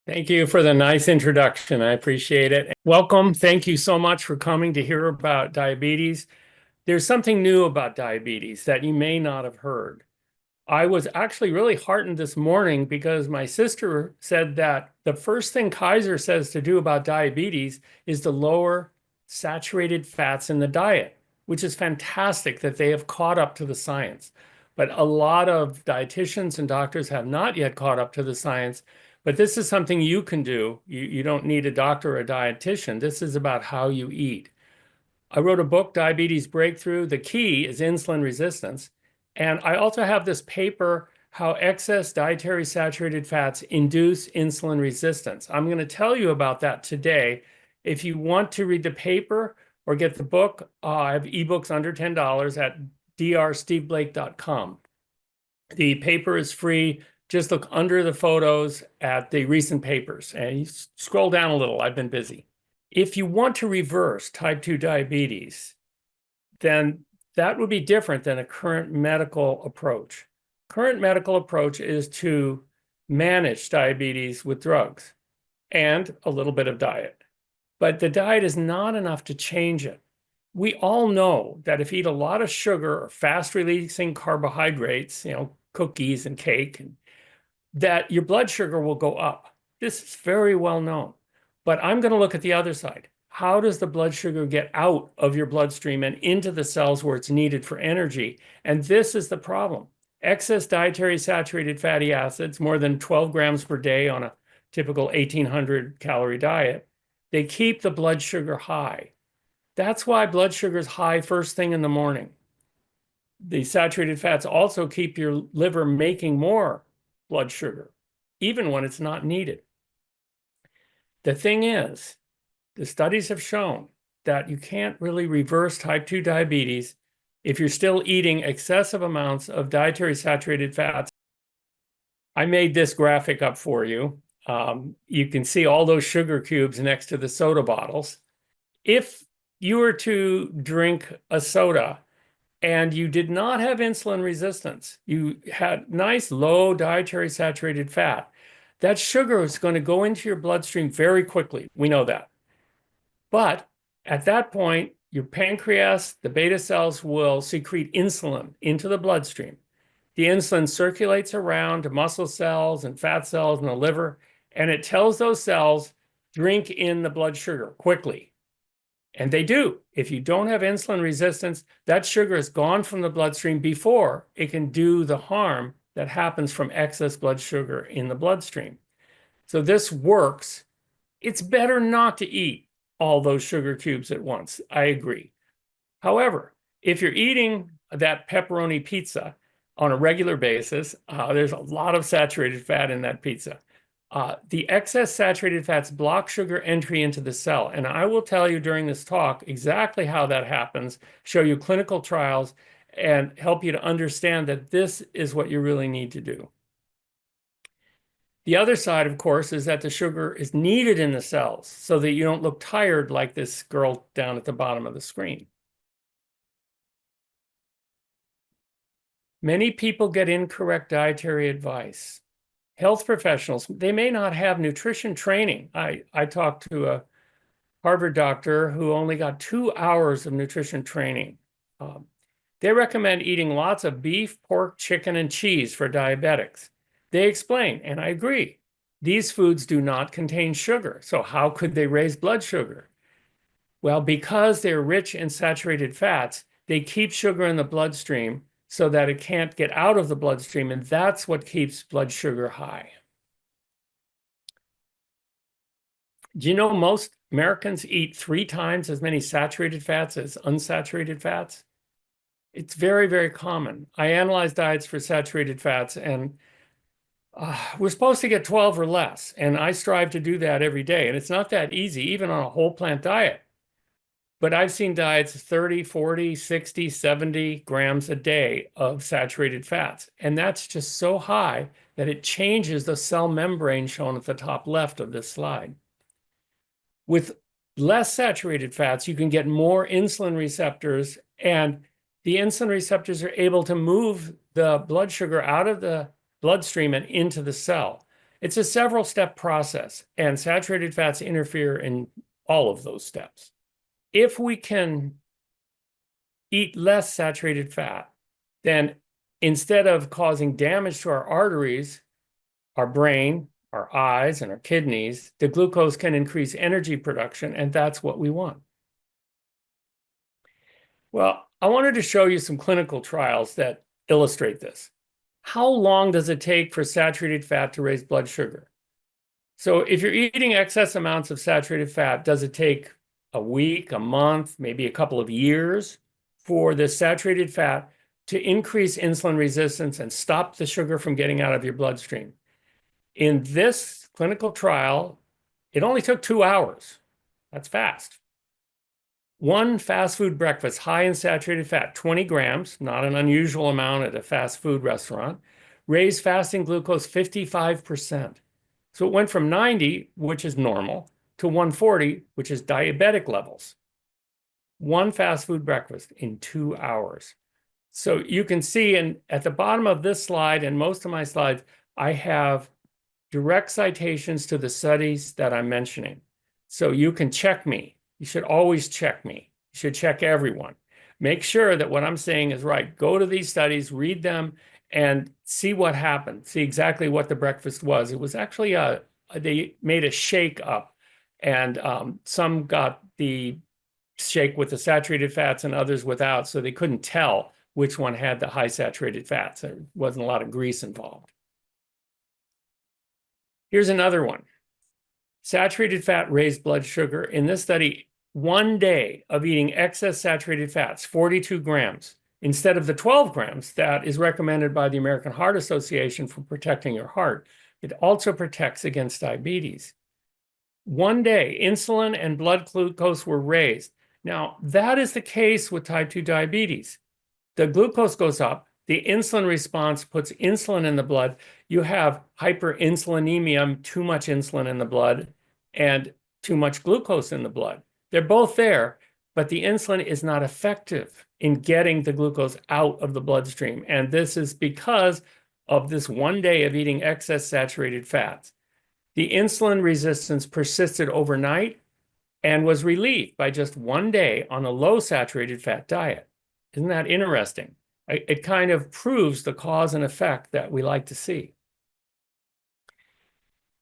Thank you for the nice introduction. I appreciate it. Welcome. Thank you so much for coming to hear about diabetes. There's something new about diabetes that you may not have heard. I was actually really heartened this morning because my sister said that the first thing Kaiser says to do about diabetes is to lower saturated fats in the diet, which is fantastic that they have caught up to the science. But a lot of dietitians and doctors have not yet caught up to the science. But this is something you can do. You don't need a doctor or a dietitian. This is about how you eat. I wrote a book, Diabetes Breakthrough. The key is insulin resistance. And I also have this paper, How Excess Dietary Saturated Fats Induce Insulin Resistance. I'm going to tell you about that today. If you want to read the paper or get the book, I have ebooks under $10 at drsteveblake.com. The paper is free. Just look under the photos at the recent papers and you scroll down a little. I've been busy. If you want to reverse type 2 diabetes, then that would be different than a current medical approach. Current medical approach is to manage diabetes with drugs and a little bit of diet. But the diet is not enough to change it. We all know that if you eat a lot of sugar or fast-releasing carbohydrates, cookies and cake, that your blood sugar will go up. This is very well known. But I'm going to look at the other side. How does the blood sugar get out of your bloodstream and into the cells where it's needed for energy? And this is the problem. Excess dietary saturated fatty acids, more than 12 grams per day on a typical 1,800 calorie diet, they keep the blood sugar high. That's why blood sugar is high first thing in the morning. The saturated fats also keep your liver making more blood sugar, even when it's not needed. The thing is, the studies have shown that you can't really reverse type 2 diabetes if you're still eating excessive amounts of dietary saturated fats. I made this graphic up for you. You can see all those sugar cubes next to the soda bottles. If you were to drink a soda and you did not have insulin resistance, you had nice low dietary saturated fat, that sugar is going to go into your bloodstream very quickly. We know that. But at that point, your pancreas, the beta cells will secrete insulin into the bloodstream. The insulin circulates around to muscle cells and fat cells in the liver, and it tells those cells, drink in the blood sugar quickly. And they do. If you don't have insulin resistance, that sugar is gone from the bloodstream before it can do the harm that happens from excess blood sugar in the bloodstream. So this works. It's better not to eat all those sugar cubes at once. I agree. However, if you're eating that pepperoni pizza on a regular basis, there's a lot of saturated fat in that pizza. The excess saturated fats block sugar entry into the cell. And I will tell you during this talk exactly how that happens, show you clinical trials, and help you to understand that this is what you really need to do. The other side, of course, is that the sugar is needed in the cells so that you don't look tired like this girl down at the bottom of the screen. Many people get incorrect dietary advice. Health professionals, they may not have nutrition training. I talked to a Harvard doctor who only got 2 hours of nutrition training. They recommend eating lots of beef, pork, chicken, and cheese for diabetics. They explain, and I agree, these foods do not contain sugar. So how could they raise blood sugar? Well, because they're rich in saturated fats, they keep sugar in the bloodstream so that it can't get out of the bloodstream, and that's what keeps blood sugar high. Do you know most Americans eat 3 times as many saturated fats as unsaturated fats? It's very, very common. I analyze diets for saturated fats, and we're supposed to get 12 or less, and I strive to do that every day, and it's not that easy, even on a whole plant diet. But I've seen diets 30, 40, 60, 70 grams a day of saturated fats. And that's just so high that it changes the cell membrane shown at the top left of this slide. With less saturated fats, you can get more insulin receptors, and the insulin receptors are able to move the blood sugar out of the bloodstream and into the cell. It's a several step process, and saturated fats interfere in all of those steps. If we can eat less saturated fat, then instead of causing damage to our arteries, our brain, our eyes, and our kidneys, the glucose can increase energy production, and that's what we want. Well, I wanted to show you some clinical trials that illustrate this. How long does it take for saturated fat to raise blood sugar? So if you're eating excess amounts of saturated fat, does it take a week, a month, maybe a couple of years for the saturated fat to increase insulin resistance and stop the sugar from getting out of your bloodstream? In this clinical trial, it only took 2 hours. That's fast. One fast food breakfast high in saturated fat, 20 grams, not an unusual amount at a fast food restaurant, raised fasting glucose 55%. So it went from 90, which is normal, to 140, which is diabetic levels. One fast food breakfast in 2 hours. So you can see at the bottom of this slide and most of my slides, I have direct citations to the studies that I'm mentioning. So you can check me. You should always check me. You should check everyone. Make sure that what I'm saying is right. Go to these studies, read them, and see what happened. See exactly what the breakfast was. It was actually they made a shake up, and some got the shake with the saturated fats and others without, so they couldn't tell which one had the high saturated fats. There wasn't a lot of grease involved. Here's another one. Saturated fat raised blood sugar. In this study, 1 day of eating excess saturated fats, 42 grams, instead of the 12 grams that is recommended by the American Heart Association for protecting your heart. It also protects against diabetes. 1 day, insulin and blood glucose were raised. Now, that is the case with type 2 diabetes. The glucose goes up. The insulin response puts insulin in the blood. You have hyperinsulinemia, too much insulin in the blood, and too much glucose in the blood. They're both there, but the insulin is not effective in getting the glucose out of the bloodstream. And this is because of this 1 day of eating excess saturated fats. The insulin resistance persisted overnight and was relieved by just 1 day on a low saturated fat diet. Isn't that interesting? It kind of proves the cause and effect that we like to see.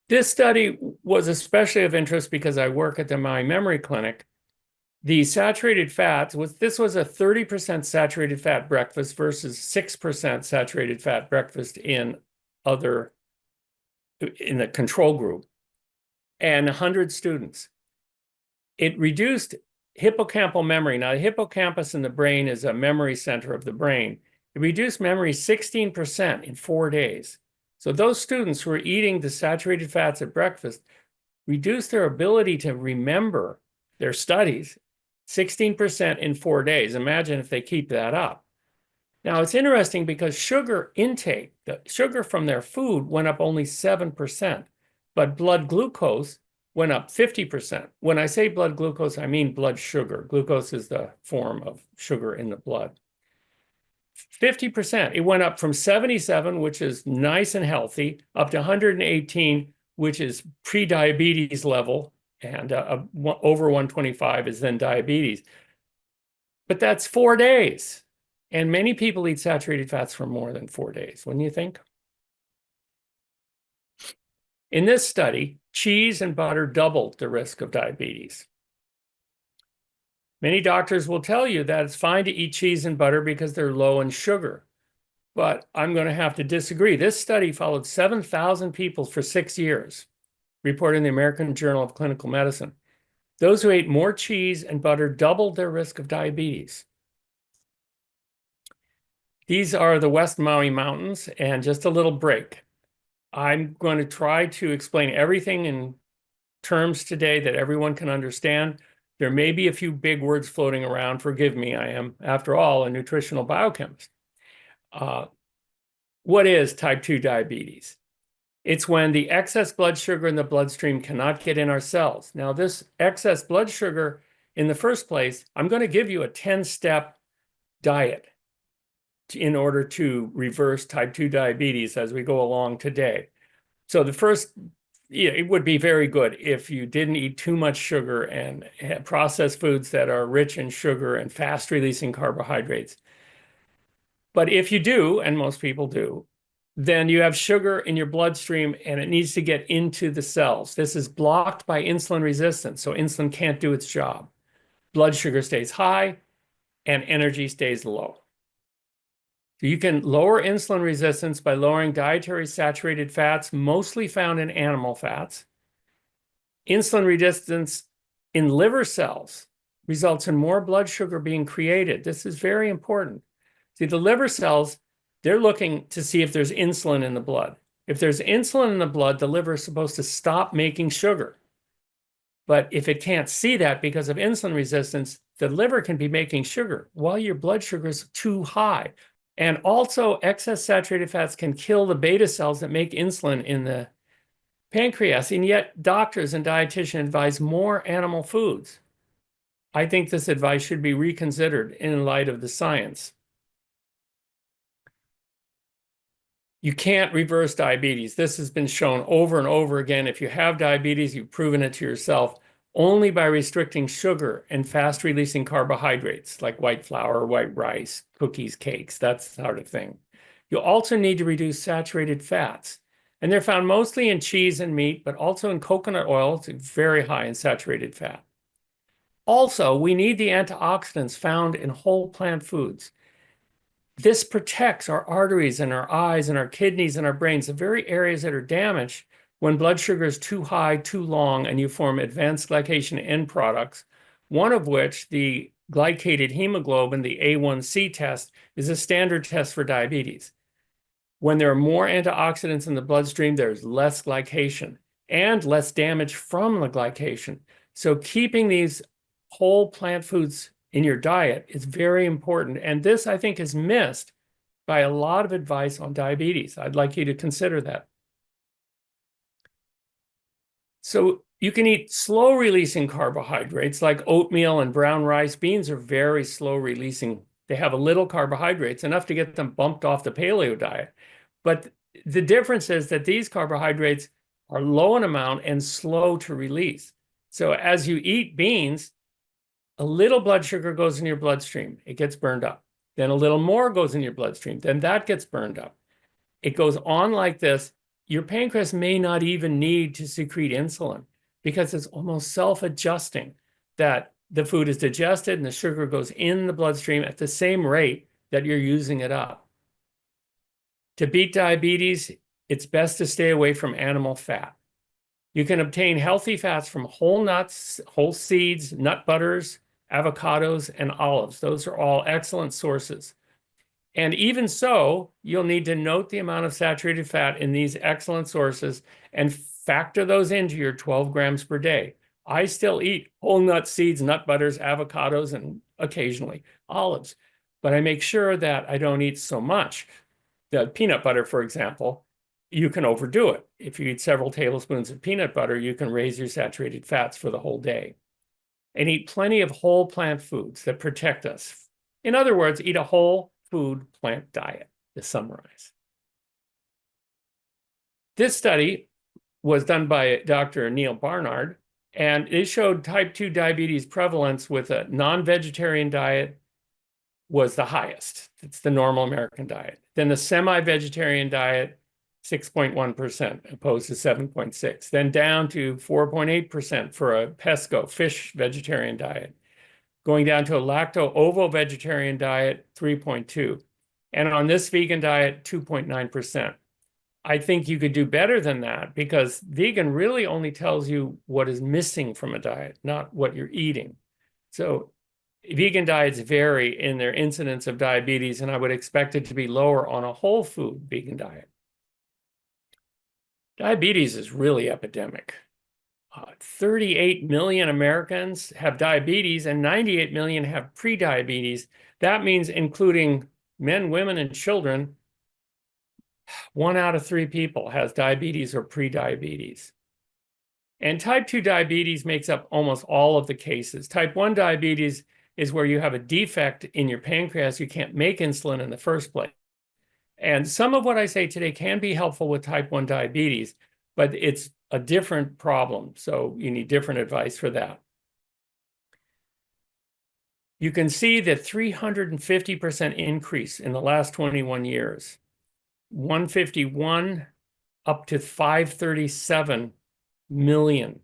This study was especially of interest because I work at the My Memory Clinic. The saturated fats this was a 30% saturated fat breakfast versus 6% saturated fat breakfast in the control group, and 100 students. It reduced hippocampal memory. Now, the hippocampus in the brain is a memory center of the brain. It reduced memory 16% in 4 days. So those students who were eating the saturated fats at breakfast reduced their ability to remember their studies 16% in 4 days. Imagine if they keep that up. Now, it's interesting because sugar intake, the sugar from their food went up only 7%, but blood glucose went up 50%. When I say blood glucose, I mean blood sugar. Glucose is the form of sugar in the blood. 50%. It went up from 77, which is nice and healthy, up to 118, which is pre-diabetes level, and over 125 is then diabetes. But that's 4 days. And many people eat saturated fats for more than 4 days, wouldn't you think? In this study, cheese and butter doubled the risk of diabetes. Many doctors will tell you that it's fine to eat cheese and butter because they're low in sugar. But I'm going to have to disagree. This study followed 7,000 people for 6 years, reported in the American Journal of Clinical Medicine. Those who ate more cheese and butter doubled their risk of diabetes. These are the West Maui Mountains, and just a little break. I'm going to try to explain everything in terms today that everyone can understand. There may be a few big words floating around. Forgive me, I am, after all, a nutritional biochemist. What is type 2 diabetes? It's when the excess blood sugar in the bloodstream cannot get in our cells. Now, this excess blood sugar, in the first place, I'm going to give you a 10-step diet in order to reverse type 2 diabetes as we go along today. So the first, yeah, it would be very good if you didn't eat too much sugar and had processed foods that are rich in sugar and fast releasing carbohydrates. But if you do, and most people do, then you have sugar in your bloodstream and it needs to get into the cells. This is blocked by insulin resistance, so insulin can't do its job. Blood sugar stays high and energy stays low. So you can lower insulin resistance by lowering dietary saturated fats, mostly found in animal fats. Insulin resistance in liver cells results in more blood sugar being created. This is very important. See, the liver cells, they're looking to see if there's insulin in the blood. If there's insulin in the blood, the liver is supposed to stop making sugar. But if it can't see that because of insulin resistance, the liver can be making sugar while your blood sugar is too high. And also, excess saturated fats can kill the beta cells that make insulin in the pancreas. And yet, doctors and dietitians advise more animal foods. I think this advice should be reconsidered in light of the science. You can't reverse diabetes. This has been shown over and over again. If you have diabetes, you've proven it to yourself only by restricting sugar and fast-releasing carbohydrates like white flour, white rice, cookies, cakes, that sort of thing. You also need to reduce saturated fats. And they're found mostly in cheese and meat, but also in coconut oil. It's very high in saturated fat. Also, we need the antioxidants found in whole plant foods. This protects our arteries and our eyes and our kidneys and our brains, the very areas that are damaged when blood sugar is too high, too long, and you form advanced glycation end products, one of which, the glycated hemoglobin, the A1C test, is a standard test for diabetes. When there are more antioxidants in the bloodstream, there's less glycation and less damage from the glycation. So keeping these whole plant foods in your diet is very important. And this, I think, is missed by a lot of advice on diabetes. I'd like you to consider that. So you can eat slow-releasing carbohydrates like oatmeal and brown rice. Beans are very slow-releasing. They have a little carbohydrates, enough to get them bumped off the paleo diet. But the difference is that these carbohydrates are low in amount and slow to release. So as you eat beans, a little blood sugar goes in your bloodstream. It gets burned up. Then a little more goes in your bloodstream. Then that gets burned up. It goes on like this. Your pancreas may not even need to secrete insulin because it's almost self-adjusting that the food is digested and the sugar goes in the bloodstream at the same rate that you're using it up. To beat diabetes, it's best to stay away from animal fat. You can obtain healthy fats from whole nuts, whole seeds, nut butters, avocados, and olives. Those are all excellent sources. And even so, you'll need to note the amount of saturated fat in these excellent sources and factor those into your 12 grams per day. I still eat whole nut seeds, nut butters, avocados, and occasionally olives, but I make sure that I don't eat so much. The peanut butter, for example, you can overdo it. If you eat several tablespoons of peanut butter, you can raise your saturated fats for the whole day. And eat plenty of whole plant foods that protect us. In other words, eat a whole food plant diet, to summarize. This study was done by Dr. Neil Barnard, and it showed type 2 diabetes prevalence with a non-vegetarian diet was the highest. It's the normal American diet. Then the semi-vegetarian diet, 6.1% opposed to 7.6. Then down to 4.8% for a pesco, fish vegetarian diet. Going down to a lacto-ovo vegetarian diet, 3.2. And on this vegan diet, 2.9%. I think you could do better than that because vegan really only tells you what is missing from a diet, not what you're eating. So vegan diets vary in their incidence of diabetes, and I would expect it to be lower on a whole food vegan diet. Diabetes is really epidemic. 38 million Americans have diabetes and 98 million have prediabetes. That means including men, women, and children, 1 out of 3 people has diabetes or prediabetes. And type 2 diabetes makes up almost all of the cases. Type 1 diabetes is where you have a defect in your pancreas. You can't make insulin in the first place. And some of what I say today can be helpful with type 1 diabetes, but it's a different problem. So you need different advice for that. You can see the 350% increase in the last 21 years, 151 up to 537 million.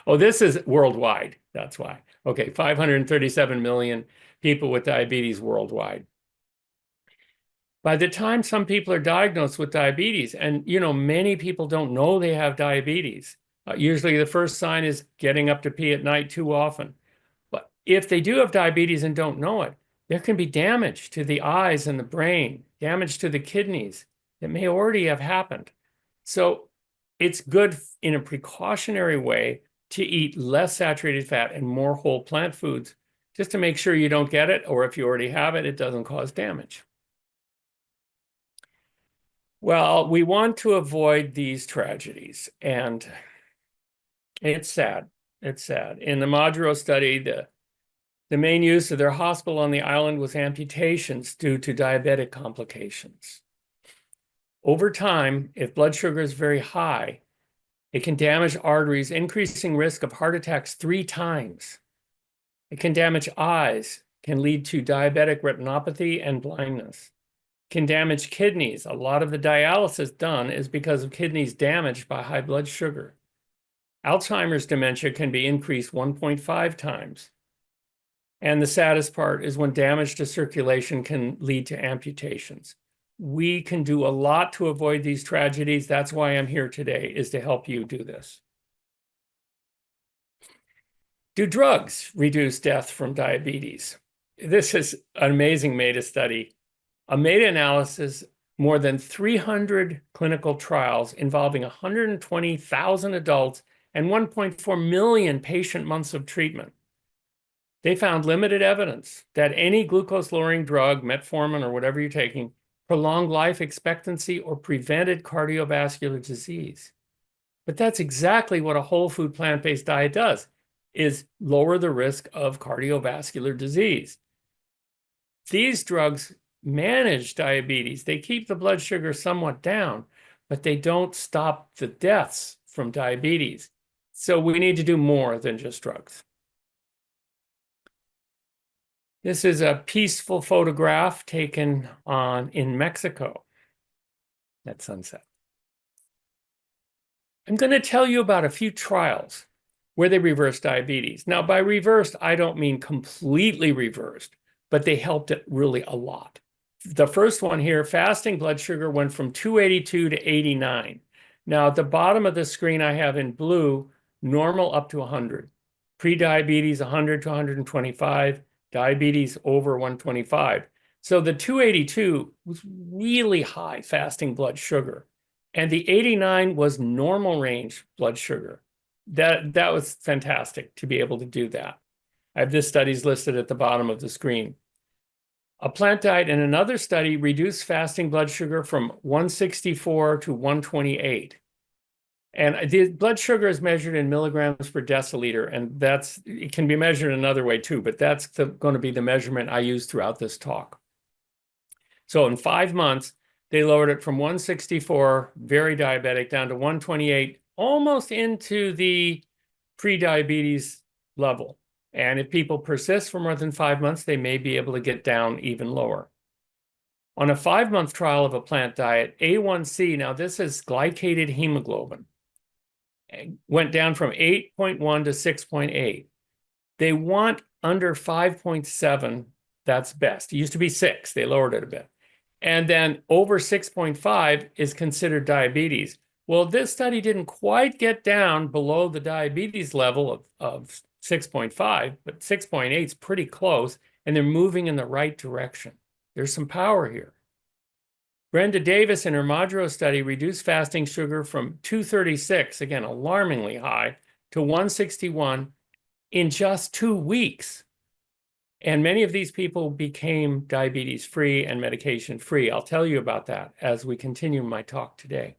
Oh, this is worldwide. That's why. Okay, 537 million people with diabetes worldwide. By the time some people are diagnosed with diabetes, and many people don't know they have diabetes. Usually the first sign is getting up to pee at night too often. But if they do have diabetes and don't know it, there can be damage to the eyes and the brain, damage to the kidneys that may already have happened. So it's good in a precautionary way to eat less saturated fat and more whole plant foods, just to make sure you don't get it, or if you already have it, it doesn't cause damage. Well, we want to avoid these tragedies, and it's sad. It's sad. In the Maduro study, the main use of their hospital on the island was amputations due to diabetic complications. Over time, if blood sugar is very high, it can damage arteries, increasing risk of heart attacks 3 times. It can damage eyes, can lead to diabetic retinopathy and blindness. Can damage kidneys. A lot of the dialysis done is because of kidneys damaged by high blood sugar. Alzheimer's dementia can be increased 1.5 times. And the saddest part is when damage to circulation can lead to amputations. We can do a lot to avoid these tragedies. That's why I'm here today, is to help you do this. Do drugs reduce death from diabetes? This is an amazing meta-study. A meta-analysis, more than 300 clinical trials involving 120,000 adults and 1.4 million patient months of treatment. They found limited evidence that any glucose-lowering drug, metformin or whatever you're taking, prolonged life expectancy or prevented cardiovascular disease. But that's exactly what a whole food plant-based diet does, is lower the risk of cardiovascular disease. These drugs manage diabetes. They keep the blood sugar somewhat down, but they don't stop the deaths from diabetes. So we need to do more than just drugs. This is a peaceful photograph taken in Mexico at sunset. I'm going to tell you about a few trials where they reversed diabetes. Now, by reversed, I don't mean completely reversed, but they helped it really a lot. The first one here, fasting blood sugar went from 282 to 89. Now, at the bottom of the screen, I have in blue, normal up to 100. Pre-diabetes, 100 to 125. Diabetes over 125. So the 282 was really high fasting blood sugar. And the 89 was normal range blood sugar. That was fantastic to be able to do that. I have this studies listed at the bottom of the screen. A plant diet in another study reduced fasting blood sugar from 164 to 128. And the blood sugar is measured in milligrams per deciliter, and it can be measured another way too, but that's going to be the measurement I use throughout this talk. So in 5 months, they lowered it from 164, very diabetic, down to 128, almost into the pre-diabetes level. And if people persist for more than 5 months, they may be able to get down even lower. On a 5-month trial of a plant diet, A1C, now this is glycated hemoglobin, went down from 8.1 to 6.8. They want under 5.7, that's best. It used to be 6, they lowered it a bit. And then over 6.5 is considered diabetes. Well, this study didn't quite get down below the diabetes level of 6.5, but 6.8 is pretty close, and they're moving in the right direction. There's some power here. Brenda Davis in her Maduro study reduced fasting sugar from 236, again, alarmingly high, to 161 in just 2 weeks. And many of these people became diabetes-free and medication-free. I'll tell you about that as we continue my talk today.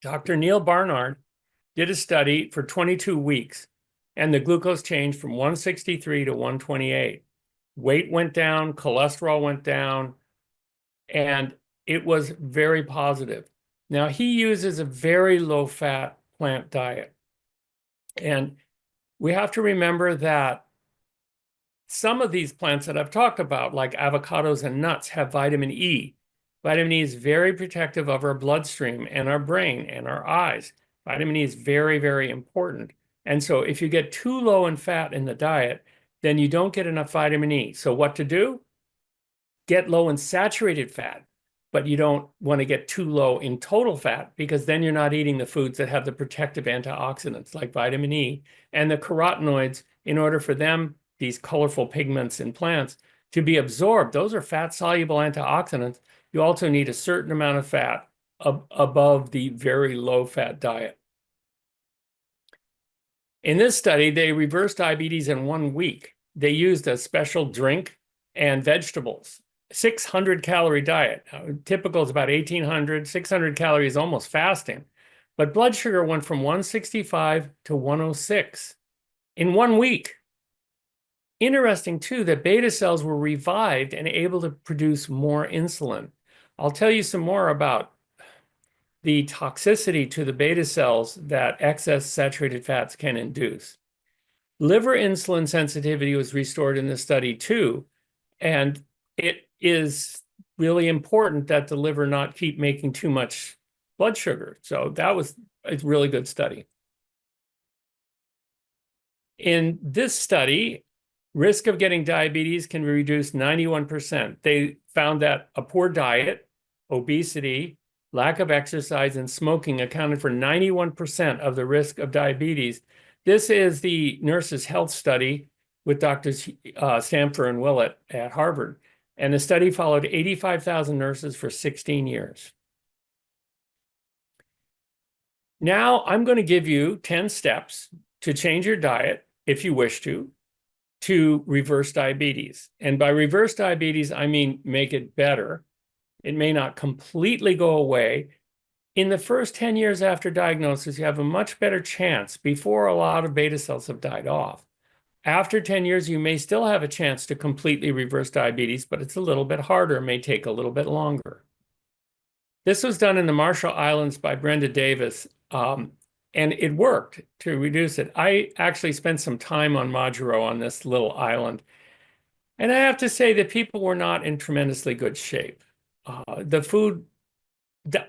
Dr. Neil Barnard did a study for 22 weeks, and the glucose changed from 163 to 128. weight went down, cholesterol went down, and it was very positive. Now, he uses a very low-fat plant diet. And we have to remember that some of these plants that I've talked about, like avocados and nuts, have vitamin E. Vitamin E is very protective of our bloodstream and our brain and our eyes. Vitamin E is very, very important. And so if you get too low in fat in the diet, then you don't get enough vitamin E. So what to do? Get low in saturated fat, but you don't want to get too low in total fat, because then you're not eating the foods that have the protective antioxidants like vitamin E and the carotenoids. In order for them, these colorful pigments in plants, to be absorbed, those are fat-soluble antioxidants. You also need a certain amount of fat above the very low-fat diet. In this study, they reversed diabetes in 1 week. They used a special drink and vegetables. 600-calorie diet. Typical is about 1,800. 600 calories, almost fasting. But blood sugar went from 165 to 106 in 1 week. Interesting, too, that beta cells were revived and able to produce more insulin. I'll tell you some more about the toxicity to the beta cells that excess saturated fats can induce. Liver insulin sensitivity was restored in this study, too, and it is really important that the liver not keep making too much blood sugar. So that was a really good study. In this study, risk of getting diabetes can be reduced 91%. They found that a poor diet, obesity, lack of exercise, and smoking accounted for 91% of the risk of diabetes. This is the Nurses' Health Study with Drs. Stamfer and Willett at Harvard. And the study followed 85,000 nurses for 16 years. Now I'm going to give you 10 steps to change your diet, if you wish to reverse diabetes. And by reverse diabetes, I mean make it better. It may not completely go away. In the first 10 years after diagnosis, you have a much better chance before a lot of beta cells have died off. After 10 years, you may still have a chance to completely reverse diabetes, but it's a little bit harder. It may take a little bit longer. This was done in the Marshall Islands by Brenda Davis, and it worked to reduce it. I actually spent some time on Majuro on this little island, and I have to say that people were not in tremendously good shape. The food,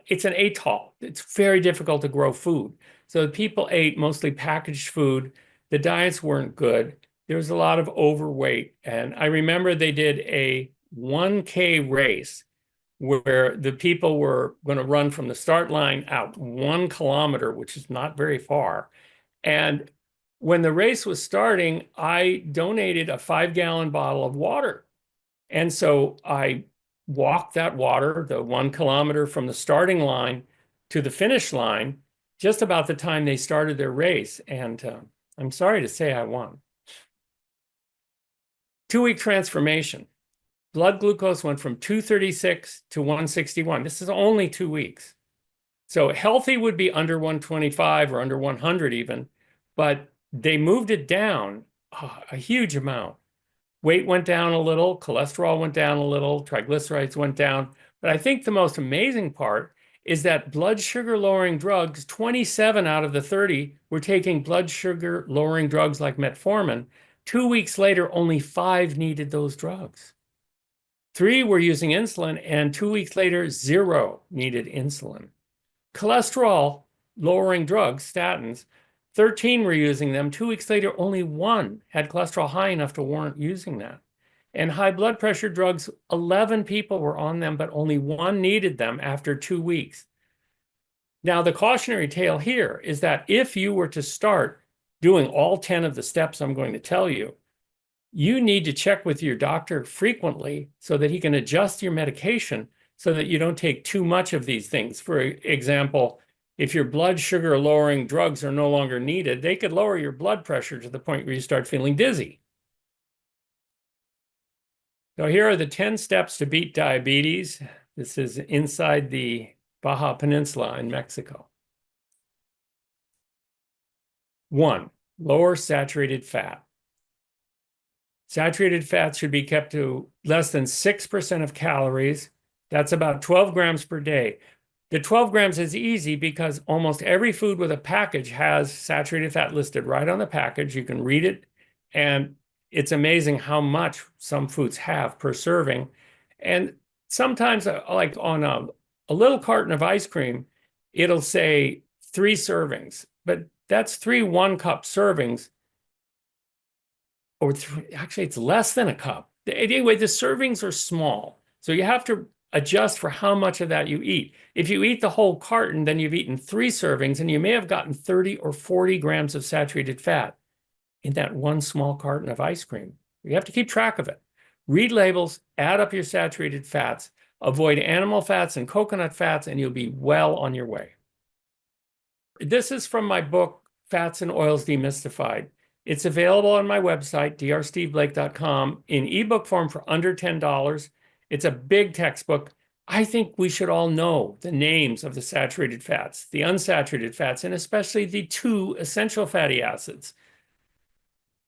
it's an atoll. It's very difficult to grow food. So people ate mostly packaged food. The diets weren't good. There was a lot of overweight. And I remember they did a 1K race where the people were going to run from the start line out 1 kilometer, which is not very far. And when the race was starting, I donated a 5-gallon bottle of water. And so I walked that water, the 1 kilometer from the starting line to the finish line, just about the time they started their race. And I'm sorry to say I won. 2-week transformation. Blood glucose went from 236 to 161. This is only 2 weeks. So healthy would be under 125 or under 100 even, but they moved it down a huge amount. Weight went down a little, cholesterol went down a little, triglycerides went down. But I think the most amazing part is that blood sugar lowering drugs, 27 out of the 30 were taking blood sugar lowering drugs like metformin. 2 weeks later, only 5 needed those drugs. 3 were using insulin, and 2 weeks later, 0 needed insulin. Cholesterol lowering drugs, statins, 13 were using them. 2 weeks later, only 1 had cholesterol high enough to warrant using that. And high blood pressure drugs, 11 people were on them, but only 1 needed them after 2 weeks. Now, the cautionary tale here is that if you were to start doing all 10 of the steps I'm going to tell you, you need to check with your doctor frequently so that he can adjust your medication so that you don't take too much of these things. For example, if your blood sugar lowering drugs are no longer needed, they could lower your blood pressure to the point where you start feeling dizzy. So here are the 10 steps to beat diabetes. This is inside the Baja Peninsula in Mexico. 1, lower saturated fat. Saturated fats should be kept to less than 6% of calories. That's about 12 grams per day. The 12 grams is easy because almost every food with a package has saturated fat listed right on the package. You can read it, and it's amazing how much some foods have per serving. And sometimes, like on a little carton of ice cream, it'll say 3 servings, but that's 3 1-cup servings, or actually, it's less than a cup. Anyway, the servings are small, so you have to adjust for how much of that you eat. If you eat the whole carton, then you've eaten 3 servings, and you may have gotten 30 or 40 grams of saturated fat in that one small carton of ice cream. You have to keep track of it. Read labels, add up your saturated fats, avoid animal fats and coconut fats, and you'll be well on your way. This is from my book, Fats and Oils Demystified. It's available on my website, drsteveblake.com, in ebook form for under $10. It's a big textbook. I think we should all know the names of the saturated fats, the unsaturated fats, and especially the 2 essential fatty acids.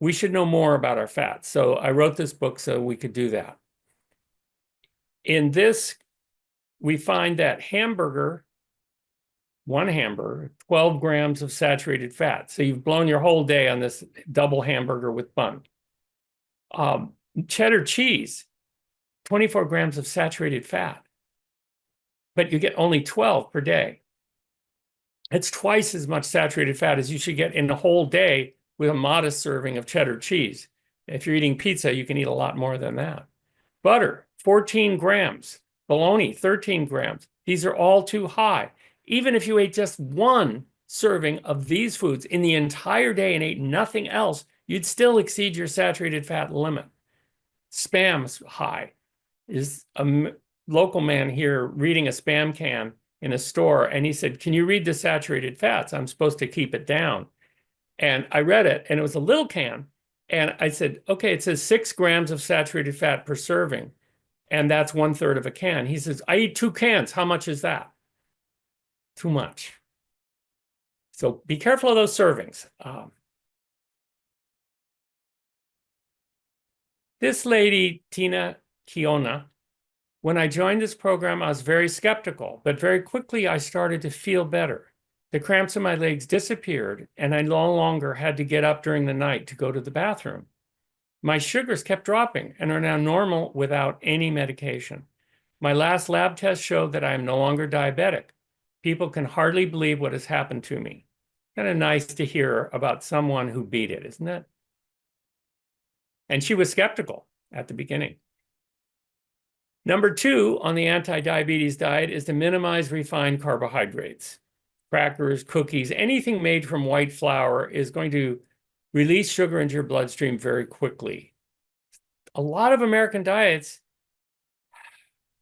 We should know more about our fats. So I wrote this book so we could do that. In this, we find that one hamburger, 12 grams of saturated fat. So you've blown your whole day on this double hamburger with bun. Cheddar cheese, 24 grams of saturated fat, but you get only 12 per day. It's twice as much saturated fat as you should get in a whole day with a modest serving of cheddar cheese. If you're eating pizza, you can eat a lot more than that. Butter, 14 grams. Bologna, 13 grams. These are all too high. Even if you ate just 1 serving of these foods in the entire day and ate nothing else, you'd still exceed your saturated fat limit. Spam's high. Is a local man here reading a Spam can in a store, and he said, "Can you read the saturated fats? I'm supposed to keep it down." And I read it, and it was a little can. And I said, "Okay, it says 6 grams of saturated fat per serving, and that's 1/3 of a can." He says, "I eat 2 cans. How much is that?" Too much. So be careful of those servings. This lady, Tina Kiona, when I joined this program, I was very skeptical, but very quickly I started to feel better. The cramps in my legs disappeared, and I no longer had to get up during the night to go to the bathroom. My sugars kept dropping and are now normal without any medication. My last lab test showed that I am no longer diabetic. People can hardly believe what has happened to me. Kind of nice to hear about someone who beat it, isn't it? And she was skeptical at the beginning. Number 2 on the anti-diabetes diet is to minimize refined carbohydrates. Crackers, cookies, anything made from white flour is going to release sugar into your bloodstream very quickly. A lot of American diets,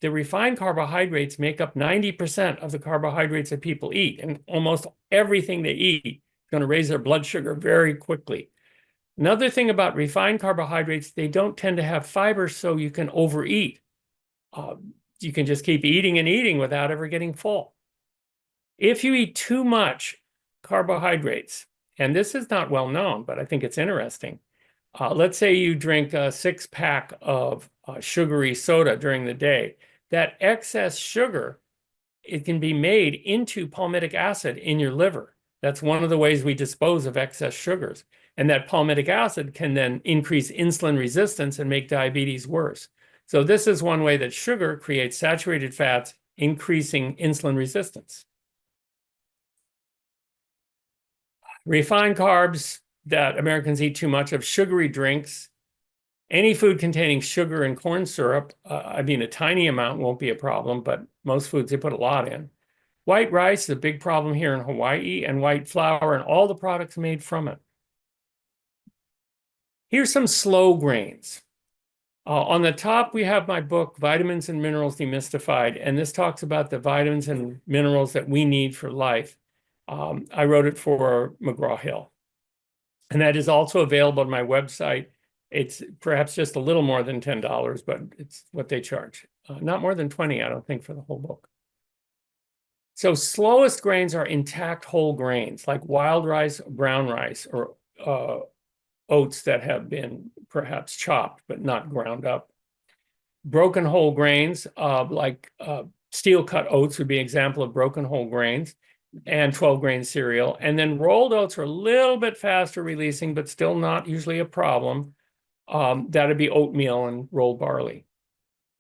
the refined carbohydrates make up 90% of the carbohydrates that people eat, and almost everything they eat is going to raise their blood sugar very quickly. Another thing about refined carbohydrates, they don't tend to have fiber, so you can overeat. You can just keep eating and eating without ever getting full. If you eat too much carbohydrates, and this is not well known, but I think it's interesting. Let's say you drink a 6-pack of sugary soda during the day. That excess sugar, it can be made into palmitic acid in your liver. That's one of the ways we dispose of excess sugars. And that palmitic acid can then increase insulin resistance and make diabetes worse. So this is one way that sugar creates saturated fats, increasing insulin resistance. Refined carbs that Americans eat too much of, sugary drinks, any food containing sugar and corn syrup. I mean, a tiny amount won't be a problem, but most foods, they put a lot in. White rice is a big problem here in Hawaii, and white flour and all the products made from it. Here's some slow grains. On the top, we have my book, Vitamins and Minerals Demystified, and this talks about the vitamins and minerals that we need for life. I wrote it for McGraw-Hill. And that is also available on my website. It's perhaps just a little more than $10, but it's what they charge. Not more than 20, I don't think, for the whole book. So slowest grains are intact whole grains, like wild rice, brown rice, or oats that have been perhaps chopped but not ground up. Broken whole grains, like steel cut oats would be an example of broken whole grains, and 12 grain cereal. And then rolled oats are a little bit faster releasing, but still not usually a problem. That'd be oatmeal and rolled barley.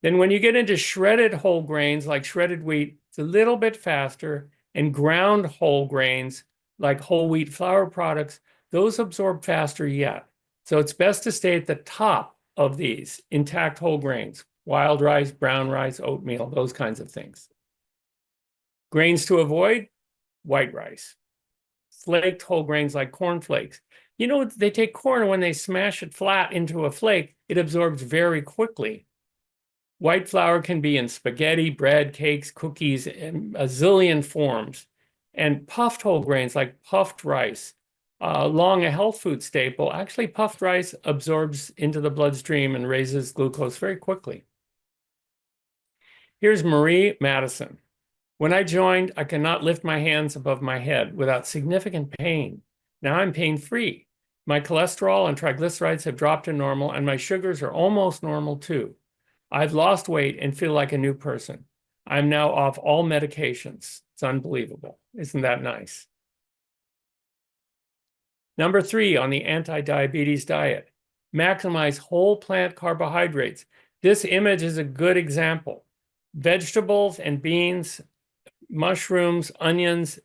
Then when you get into shredded whole grains like shredded wheat, it's a little bit faster, and ground whole grains like whole wheat flour products, those absorb faster yet. So it's best to stay at the top of these intact whole grains, wild rice, brown rice, oatmeal, those kinds of things. Grains to avoid, white rice. Flaked whole grains like corn flakes. You know, they take corn and when they smash it flat into a flake, it absorbs very quickly. White flour can be in spaghetti, bread, cakes, cookies, in a zillion forms. And puffed whole grains like puffed rice, long a health food staple, actually puffed rice absorbs into the bloodstream and raises glucose very quickly. Here's Marie Madison. When I joined, I could not lift my hands above my head without significant pain. Now I'm pain-free. My cholesterol and triglycerides have dropped to normal, and my sugars are almost normal too. I've lost weight and feel like a new person. I'm now off all medications. It's unbelievable. Isn't that nice? Number 3 on the anti-diabetes diet, maximize whole plant carbohydrates. This image is a good example. Vegetables and beans, mushrooms, onions,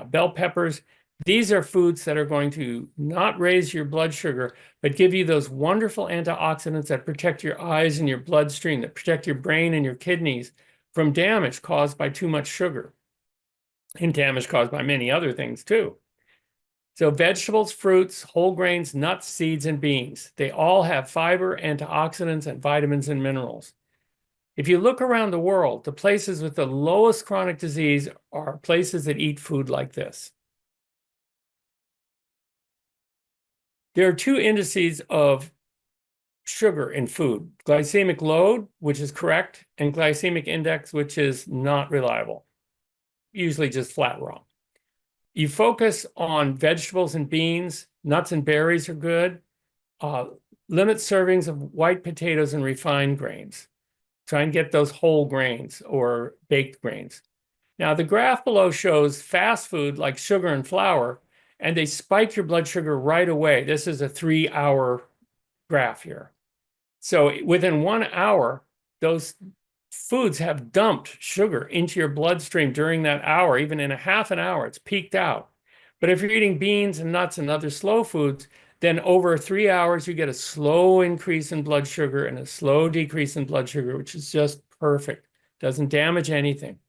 bell peppers. These are foods that are going to not raise your blood sugar, but give you those wonderful antioxidants that protect your eyes and your bloodstream, that protect your brain and your kidneys from damage caused by too much sugar, and damage caused by many other things too. So vegetables, fruits, whole grains, nuts, seeds, and beans, they all have fiber, antioxidants, and vitamins and minerals. If you look around the world, the places with the lowest chronic disease are places that eat food like this. There are 2 indices of sugar in food, glycemic load, which is correct, and glycemic index, which is not reliable, usually just flat wrong. You focus on vegetables and beans, nuts and berries are good. Limit servings of white potatoes and refined grains. Try and get those whole grains or baked grains. Now, the graph below shows fast food like sugar and flour, and they spike your blood sugar right away. This is a 3-hour graph here. So within 1 hour, those foods have dumped sugar into your bloodstream during that hour. Even in a half an hour, it's peaked out. But if you're eating beans and nuts and other slow foods, then over 3 hours, you get a slow increase in blood sugar and a slow decrease in blood sugar, which is just perfect. Doesn't damage anything.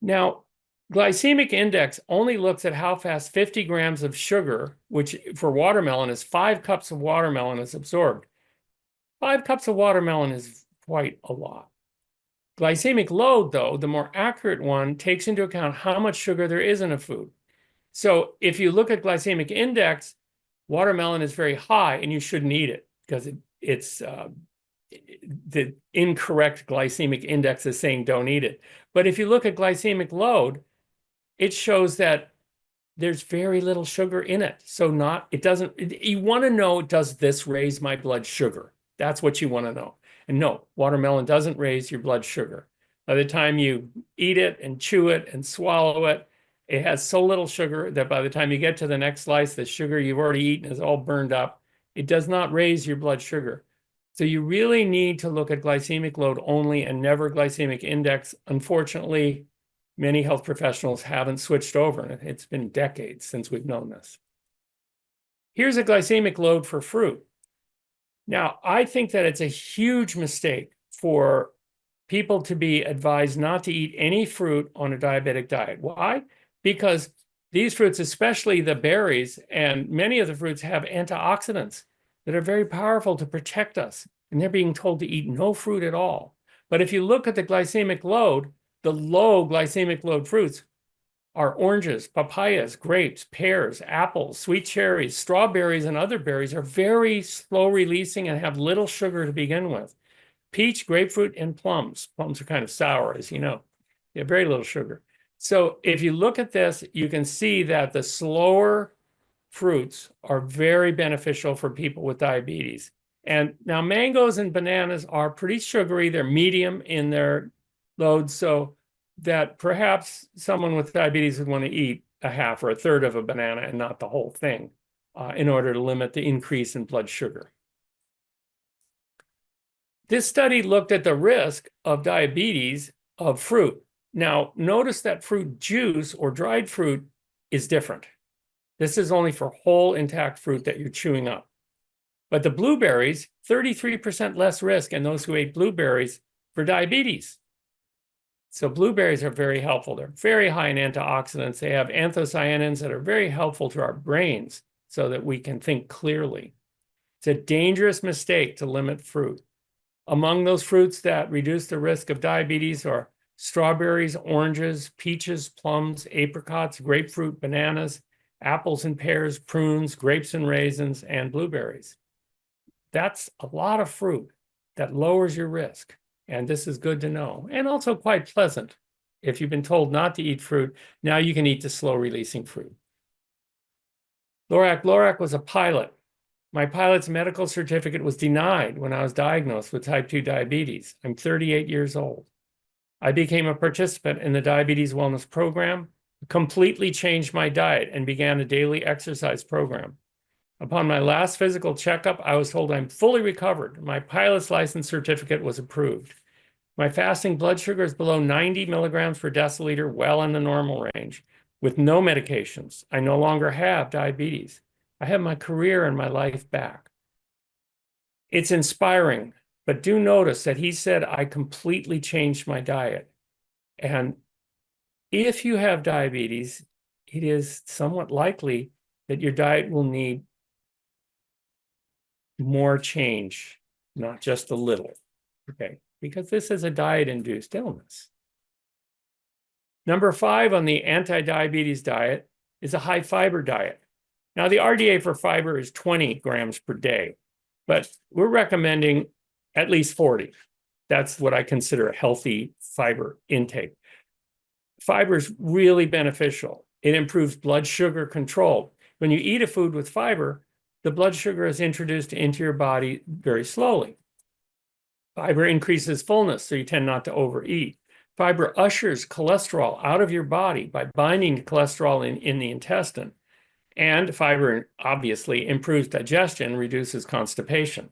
Now, glycemic index only looks at how fast 50 grams of sugar, which for watermelon is 5 cups of watermelon, is absorbed. 5 cups of watermelon is quite a lot. Glycemic load, though, the more accurate one, takes into account how much sugar there is in a food. So if you look at glycemic index, watermelon is very high and you shouldn't eat it because it's the incorrect glycemic index is saying don't eat it. But if you look at glycemic load, it shows that there's very little sugar in it. So you want to know, does this raise my blood sugar? That's what you want to know. And no, watermelon doesn't raise your blood sugar. By the time you eat it and chew it and swallow it, it has so little sugar that by the time you get to the next slice, the sugar you've already eaten is all burned up. It does not raise your blood sugar. So you really need to look at glycemic load only and never glycemic index. Unfortunately, many health professionals haven't switched over, and it's been decades since we've known this. Here's a glycemic load for fruit. Now, I think that it's a huge mistake for people to be advised not to eat any fruit on a diabetic diet. Why? Because these fruits, especially the berries and many of the fruits, have antioxidants that are very powerful to protect us. And they're being told to eat no fruit at all. But if you look at the glycemic load, the low glycemic load fruits are oranges, papayas, grapes, pears, apples, sweet cherries, strawberries, and other berries are very slow releasing and have little sugar to begin with. Peach, grapefruit, and plums. Plums are kind of sour, as you know. They have very little sugar. So if you look at this, you can see that the slower fruits are very beneficial for people with diabetes. And now mangoes and bananas are pretty sugary. They're medium in their load, so that perhaps someone with diabetes would want to eat a half or a third of a banana and not the whole thing in order to limit the increase in blood sugar. This study looked at the risk of diabetes of fruit. Now, notice that fruit juice or dried fruit is different. This is only for whole intact fruit that you're chewing up. But the blueberries, 33% less risk in those who ate blueberries for diabetes. So blueberries are very helpful. They're very high in antioxidants. They have anthocyanins that are very helpful to our brains so that we can think clearly. It's a dangerous mistake to limit fruit. Among those fruits that reduce the risk of diabetes are strawberries, oranges, peaches, plums, apricots, grapefruit, bananas, apples and pears, prunes, grapes and raisins, and blueberries. That's a lot of fruit that lowers your risk. And this is good to know, and also quite pleasant. If you've been told not to eat fruit, now you can eat the slow-releasing fruit. Lorac was a pilot. My pilot's medical certificate was denied when I was diagnosed with type 2 diabetes. I'm 38 years old. I became a participant in the diabetes wellness program, completely changed my diet, and began a daily exercise program. Upon my last physical checkup, I was told I'm fully recovered. My pilot's license certificate was approved. My fasting blood sugar is below 90 milligrams per deciliter, well in the normal range, with no medications. I no longer have diabetes. I have my career and my life back. It's inspiring, but do notice that he said I completely changed my diet. And if you have diabetes, it is somewhat likely that your diet will need more change, not just a little, okay? Because this is a diet-induced illness. Number 5 on the anti-diabetes diet is a high-fiber diet. Now, the RDA for fiber is 20 grams per day, but we're recommending at least 40. That's what I consider a healthy fiber intake. Fiber is really beneficial. It improves blood sugar control. When you eat a food with fiber, the blood sugar is introduced into your body very slowly. Fiber increases fullness, so you tend not to overeat. Fiber ushers cholesterol out of your body by binding to cholesterol in the intestine. And fiber obviously improves digestion, reduces constipation.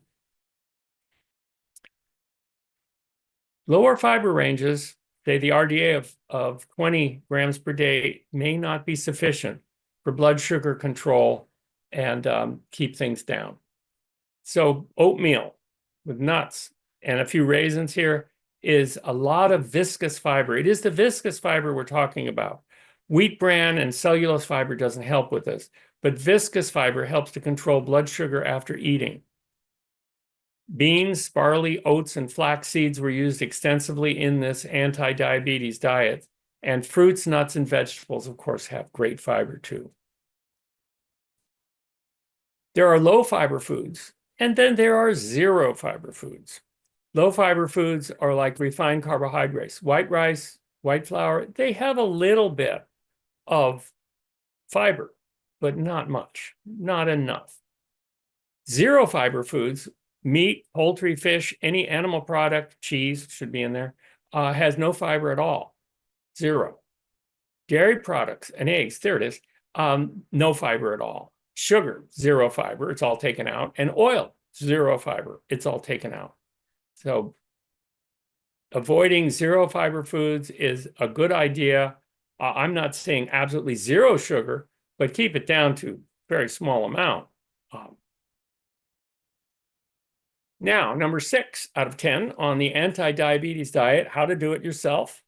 Lower fiber ranges, say the RDA of 20 grams per day, may not be sufficient for blood sugar control and keep things down. So oatmeal with nuts and a few raisins here is a lot of viscous fiber. It is the viscous fiber we're talking about. Wheat bran and cellulose fiber doesn't help with this, but viscous fiber helps to control blood sugar after eating. Beans, barley, oats, and flax seeds were used extensively in this anti-diabetes diet. And fruits, nuts, and vegetables, of course, have great fiber too. There are low fiber foods, and then there are zero fiber foods. Low fiber foods are like refined carbohydrates, white rice, white flour. They have a little bit of fiber, but not much, not enough. Zero fiber foods, meat, poultry, fish, any animal product, cheese should be in there, has no fiber at all, zero. Dairy products and eggs, there it is, no fiber at all. Sugar, zero fiber, it's all taken out. And oil, zero fiber, it's all taken out. So avoiding zero fiber foods is a good idea. I'm not saying absolutely zero sugar, but keep it down to a very small amount. Now, number 6 out of 10 on the anti-diabetes diet, how to do it yourself.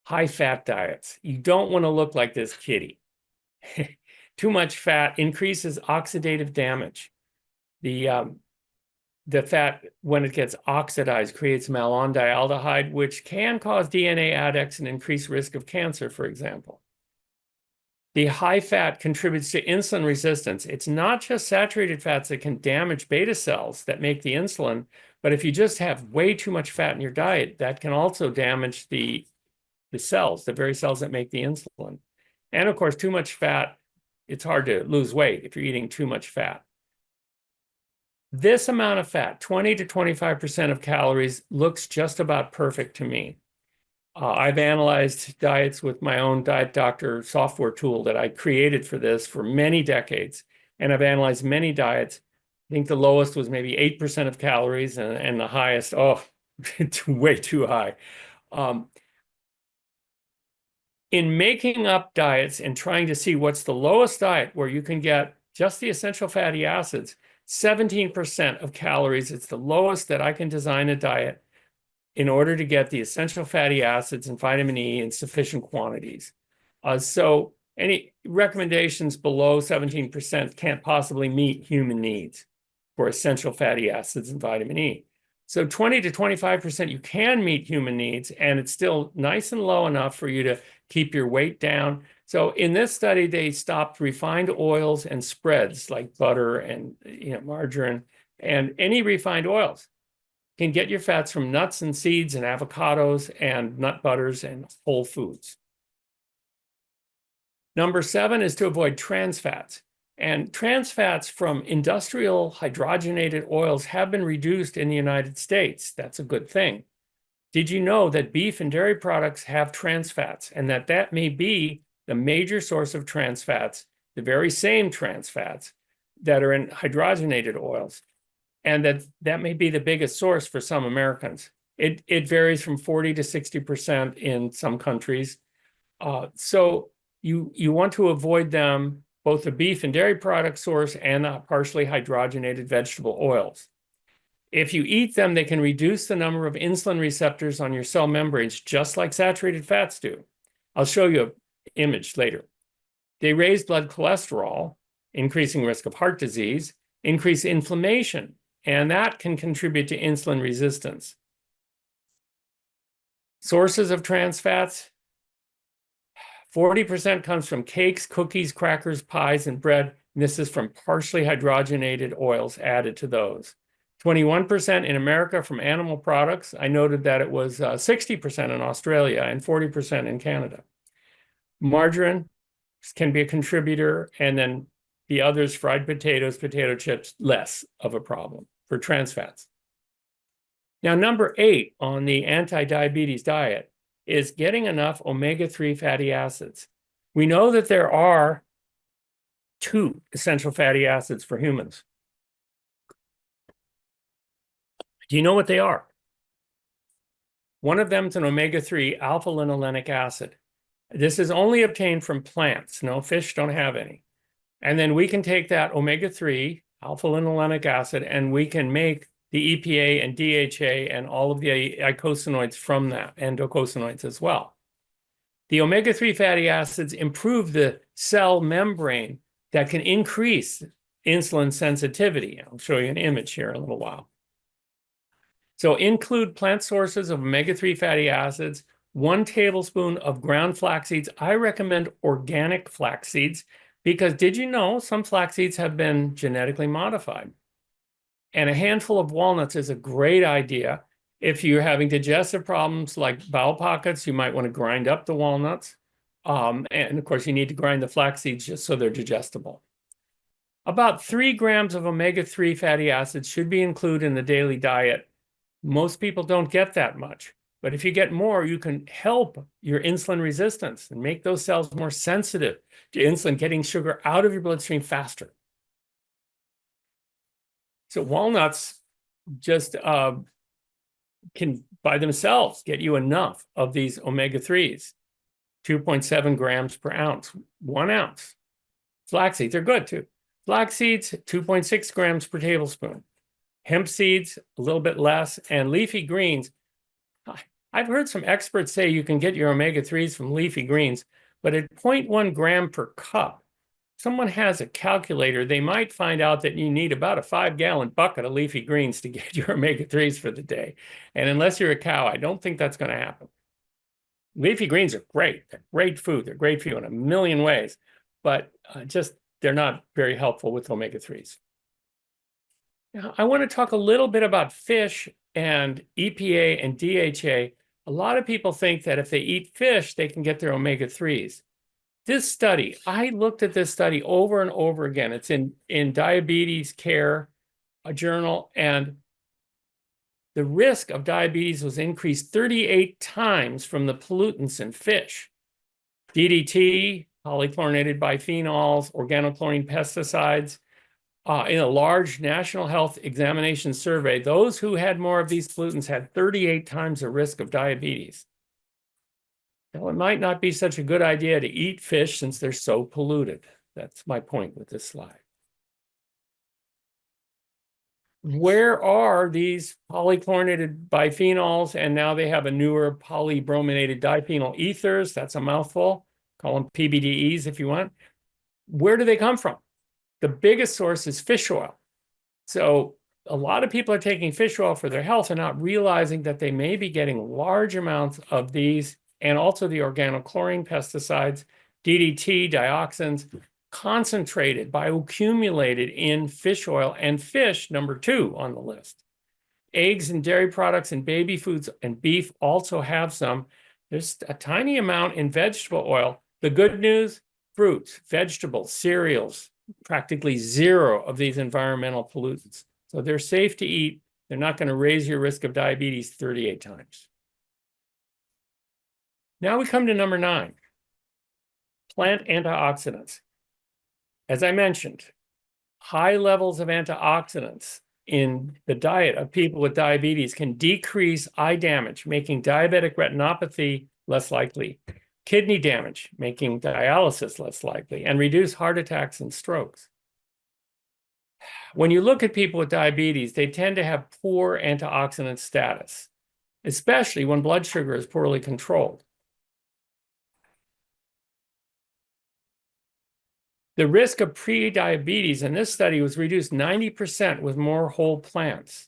High-fat diets. You don't want to look like this kitty. Too much fat increases oxidative damage. The fat, when it gets oxidized, creates malondialdehyde, which can cause DNA adducts and increase risk of cancer, for example. The high fat contributes to insulin resistance. It's not just saturated fats that can damage beta cells that make the insulin, but if you just have way too much fat in your diet, that can also damage the cells, the very cells that make the insulin. And of course, too much fat it's hard to lose weight if you're eating too much fat. This amount of fat, 20 to 25% of calories, looks just about perfect to me. I've analyzed diets with my own Diet Doctor software tool that I created for this for many decades. And I've analyzed many diets. I think the lowest was maybe 8% of calories, and the highest, oh, way too high. In making up diets and trying to see what's the lowest diet where you can get just the essential fatty acids, 17% of calories, it's the lowest that I can design a diet in order to get the essential fatty acids and vitamin E in sufficient quantities. So any recommendations below 17% can't possibly meet human needs for essential fatty acids and vitamin E. So 20 to 25%, you can meet human needs, and it's still nice and low enough for you to keep your weight down. So in this study, they stopped refined oils and spreads like butter and margarine and any refined oils. Can get your fats from nuts and seeds and avocados and nut butters and whole foods. Number 7 is to avoid trans fats. And trans fats from industrial hydrogenated oils have been reduced in the United States. That's a good thing. Did you know that beef and dairy products have trans fats, and that may be the major source of trans fats, the very same trans fats that are in hydrogenated oils? And that may be the biggest source for some Americans. It varies from 40 to 60% in some countries. So you want to avoid them, both the beef and dairy product source and partially hydrogenated vegetable oils. If you eat them, they can reduce the number of insulin receptors on your cell membranes, just like saturated fats do. I'll show you an image later. They raise blood cholesterol, increasing risk of heart disease, increase inflammation, and that can contribute to insulin resistance. Sources of trans fats, 40% comes from cakes, cookies, crackers, pies, and bread. And this is from partially hydrogenated oils added to those. 21% in America from animal products. I noted that it was 60% in Australia and 40% in Canada. Margarine can be a contributor, and then the others, fried potatoes, potato chips, less of a problem for trans fats. Now, number 8 on the anti-diabetes diet is getting enough omega-3 fatty acids. We know that there are 2 essential fatty acids for humans. Do you know what they are? One of them is an omega-3 alpha-linolenic acid. This is only obtained from plants. No, fish don't have any. And then we can take that omega-3 alpha-linolenic acid, and we can make the EPA and DHA and all of the eicosanoids from that, and docosanoids as well. The omega-3 fatty acids improve the cell membrane that can increase insulin sensitivity. I'll show you an image here in a little while. So include plant sources of omega-3 fatty acids, 1 tablespoon of ground flax seeds. I recommend organic flax seeds because did you know some flax seeds have been genetically modified? And a handful of walnuts is a great idea. If you're having digestive problems like bowel pockets, you might want to grind up the walnuts. And of course, you need to grind the flax seeds just so they're digestible. About 3 grams of omega-3 fatty acids should be included in the daily diet. Most people don't get that much. But if you get more, you can help your insulin resistance and make those cells more sensitive to insulin, getting sugar out of your bloodstream faster. So walnuts just can, by themselves, get you enough of these omega-3s, 2.7 grams per ounce, 1 ounce. Flax seeds are good too. Flax seeds, 2.6 grams per tablespoon. Hemp seeds, a little bit less, and leafy greens. I've heard some experts say you can get your omega-3s from leafy greens, but at 0.1 gram per cup, someone has a calculator, they might find out that you need about a 5-gallon bucket of leafy greens to get your omega-3s for the day. And unless you're a cow, I don't think that's going to happen. Leafy greens are great. They're great food. They're great for you in a million ways, but they're not very helpful with omega-3s. Now, I want to talk a little bit about fish and EPA and DHA. A lot of people think that if they eat fish, they can get their omega-3s. This study, I looked at this study over and over again. It's in Diabetes Care, a journal, and the risk of diabetes was increased 38 times from the pollutants in fish. DDT, polychlorinated bipheноls, organochlorine pesticides. In a large national health examination survey, those who had more of these pollutants had 38 times the risk of diabetes. Now, it might not be such a good idea to eat fish since they're so polluted. That's my point with this slide. Where are these polychlorinated bipheноls? And now they have a newer polybrominated diphenyl ethers. That's a mouthful. Call them PBDEs if you want. Where do they come from? The biggest source is fish oil. So a lot of people are taking fish oil for their health and not realizing that they may be getting large amounts of these and also the organochlorine pesticides, DDT, dioxins, concentrated, bioaccumulated in fish oil, and fish, number 2 on the list. Eggs and dairy products and baby foods and beef also have some. There's a tiny amount in vegetable oil. The good news, fruits, vegetables, cereals, practically zero of these environmental pollutants. So they're safe to eat. They're not going to raise your risk of diabetes 38 times. Now we come to number 9, plant antioxidants. As I mentioned, high levels of antioxidants in the diet of people with diabetes can decrease eye damage, making diabetic retinopathy less likely, kidney damage, making dialysis less likely, and reduce heart attacks and strokes. When you look at people with diabetes, they tend to have poor antioxidant status, especially when blood sugar is poorly controlled. The risk of prediabetes in this study was reduced 90% with more whole plants.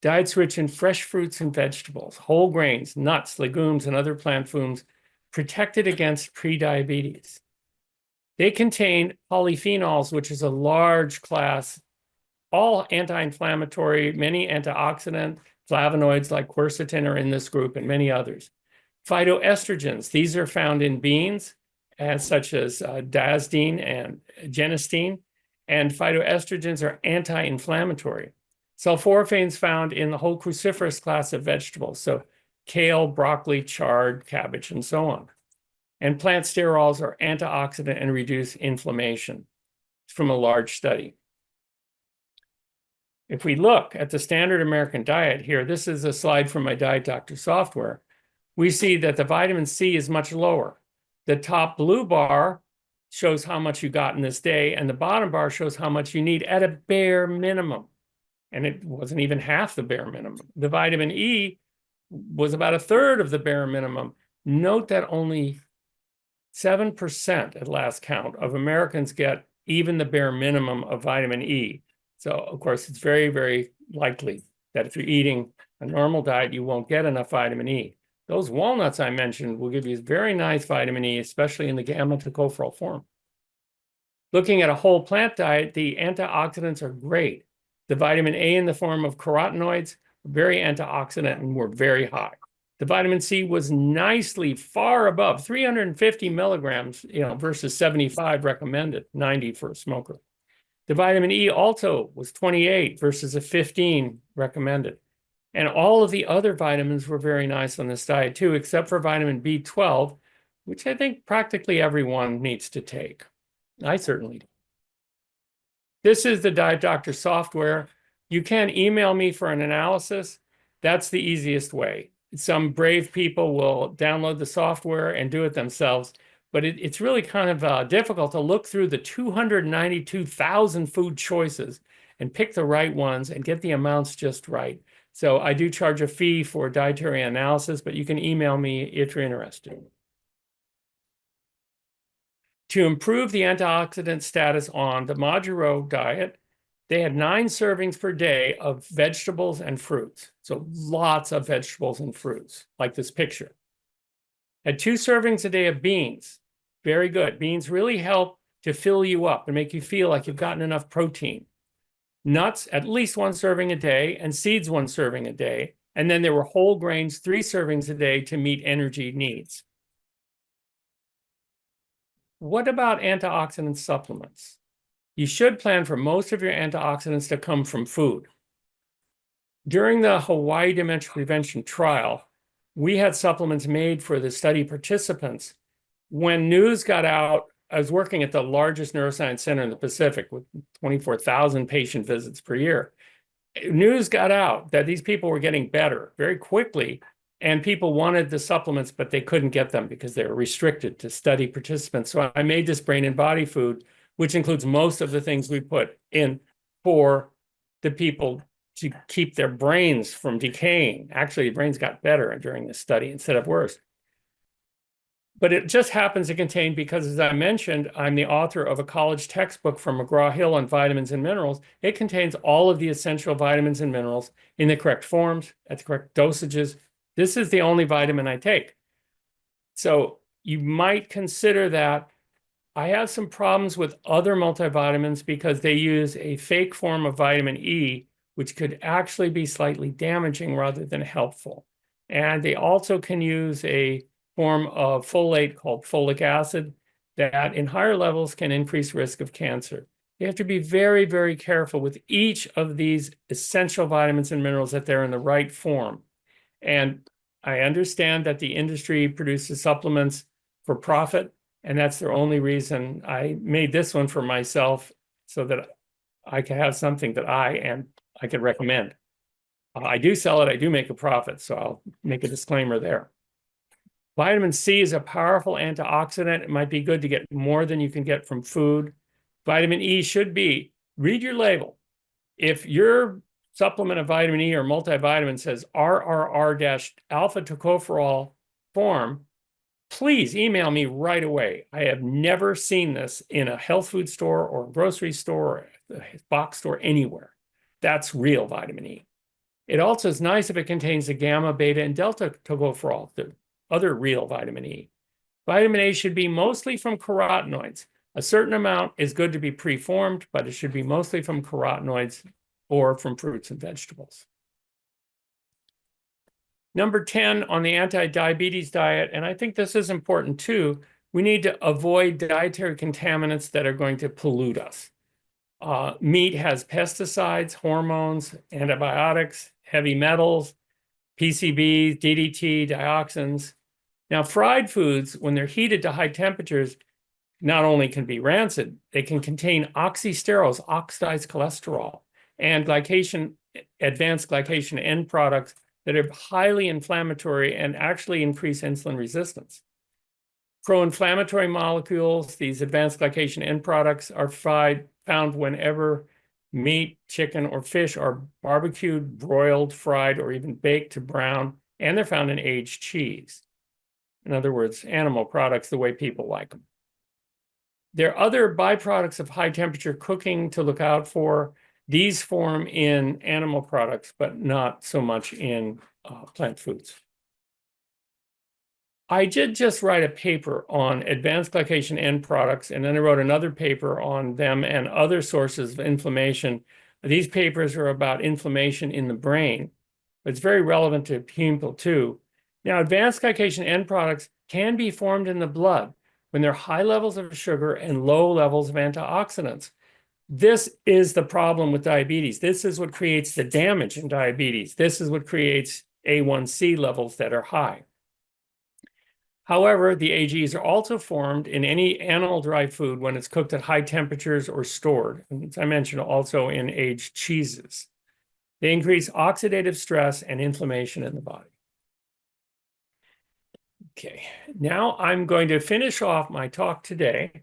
Diets rich in fresh fruits and vegetables, whole grains, nuts, legumes, and other plant foods protected against prediabetes. They contain polyphenols, which is a large class, all anti-inflammatory, many antioxidant, flavonoids like quercetin are in this group, and many others. Phytoestrogens, these are found in beans, such as diasdene and genistein, and phytoestrogens are anti-inflammatory. Sulforaphanes found in the whole cruciferous class of vegetables, so kale, broccoli, chard, cabbage, and so on. And plant sterols are antioxidant and reduce inflammation. It's from a large study. If we look at the standard American diet here, this is a slide from my Diet Doctor software, we see that the vitamin C is much lower. The top blue bar shows how much you got in this day, and the bottom bar shows how much you need at a bare minimum. And it wasn't even half the bare minimum. The vitamin E was about a third of the bare minimum. Note that only 7% at last count of Americans get even the bare minimum of vitamin E. So, of course, it's very, very likely that if you're eating a normal diet, you won't get enough vitamin E. Those walnuts I mentioned will give you very nice vitamin E, especially in the gamma tocopherol form. Looking at a whole plant diet, the antioxidants are great. The vitamin A in the form of carotenoids, very antioxidant and were very high. The vitamin C was nicely far above 350 milligrams, versus 75 recommended, 90 for a smoker. The vitamin E also was 28 versus a 15 recommended. And all of the other vitamins were very nice on this diet too, except for vitamin B12, which I think practically everyone needs to take. I certainly do. This is the Diet Doctor software. You can email me for an analysis. That's the easiest way. Some brave people will download the software and do it themselves, but it's really kind of difficult to look through the 292,000 food choices and pick the right ones and get the amounts just right. So I do charge a fee for dietary analysis, but you can email me if you're interested. To improve the antioxidant status on the Majuro diet, they had 9 servings per day of vegetables and fruits. So lots of vegetables and fruits, like this picture. Had 2 servings a day of beans. Very good. Beans really help to fill you up and make you feel like you've gotten enough protein. Nuts, at least 1 serving a day, and seeds 1 serving a day. And then there were whole grains, 3 servings a day to meet energy needs. What about antioxidant supplements? You should plan for most of your antioxidants to come from food. During the Hawaii dementia prevention trial, we had supplements made for the study participants. When news got out, I was working at the largest neuroscience center in the Pacific with 24,000 patient visits per year. News got out that these people were getting better very quickly, and people wanted the supplements, but they couldn't get them because they were restricted to study participants. So I made this brain and body food, which includes most of the things we put in for the people to keep their brains from decaying. Actually, the brains got better during this study instead of worse. But it just happens to contain, because as I mentioned, I'm the author of a college textbook from McGraw-Hill on vitamins and minerals. It contains all of the essential vitamins and minerals in the correct forms, at the correct dosages. This is the only vitamin I take. So you might consider that. I have some problems with other multivitamins because they use a fake form of vitamin E, which could actually be slightly damaging rather than helpful. And they also can use a form of folate called folic acid that in higher levels can increase risk of cancer. You have to be very, very careful with each of these essential vitamins and minerals that they're in the right form. And I understand that the industry produces supplements for profit, and that's their only reason. I made this one for myself so that I can have something that I could recommend. I do sell it, I do make a profit, so I'll make a disclaimer there. Vitamin C is a powerful antioxidant. It might be good to get more than you can get from food. Vitamin E should be, read your label. If your supplement of vitamin E or multivitamin says RRR-alpha tocopherol form, please email me right away. I have never seen this in a health food store or a grocery store or a box store anywhere. That's real vitamin E. It also is nice if it contains the gamma, beta, and delta tocopherol, the other real vitamin E. Vitamin A should be mostly from carotenoids. A certain amount is good to be preformed, but it should be mostly from carotenoids or from fruits and vegetables. Number 10 on the anti-diabetes diet, and I think this is important too, we need to avoid dietary contaminants that are going to pollute us. Meat has pesticides, hormones, antibiotics, heavy metals, PCBs, DDT, dioxins. Now, fried foods, when they're heated to high temperatures, not only can be rancid, they can contain oxysterols, oxidized cholesterol, and advanced glycation end products that are highly inflammatory and actually increase insulin resistance. Pro-inflammatory molecules, these advanced glycation end products, are found whenever meat, chicken, or fish are barbecued, broiled, fried, or even baked to brown, and they're found in aged cheese. In other words, animal products the way people like them. There are other byproducts of high temperature cooking to look out for. These form in animal products, but not so much in plant foods. I did just write a paper on advanced glycation end products, and then I wrote another paper on them and other sources of inflammation. These papers are about inflammation in the brain, but it's very relevant to people too. Now, advanced glycation end products can be formed in the blood when there are high levels of sugar and low levels of antioxidants. This is the problem with diabetes. This is what creates the damage in diabetes. This is what creates A1C levels that are high. However, the AGs are also formed in any animal-derived food when it's cooked at high temperatures or stored, and as I mentioned, also in aged cheeses. They increase oxidative stress and inflammation in the body. Okay, now I'm going to finish off my talk today.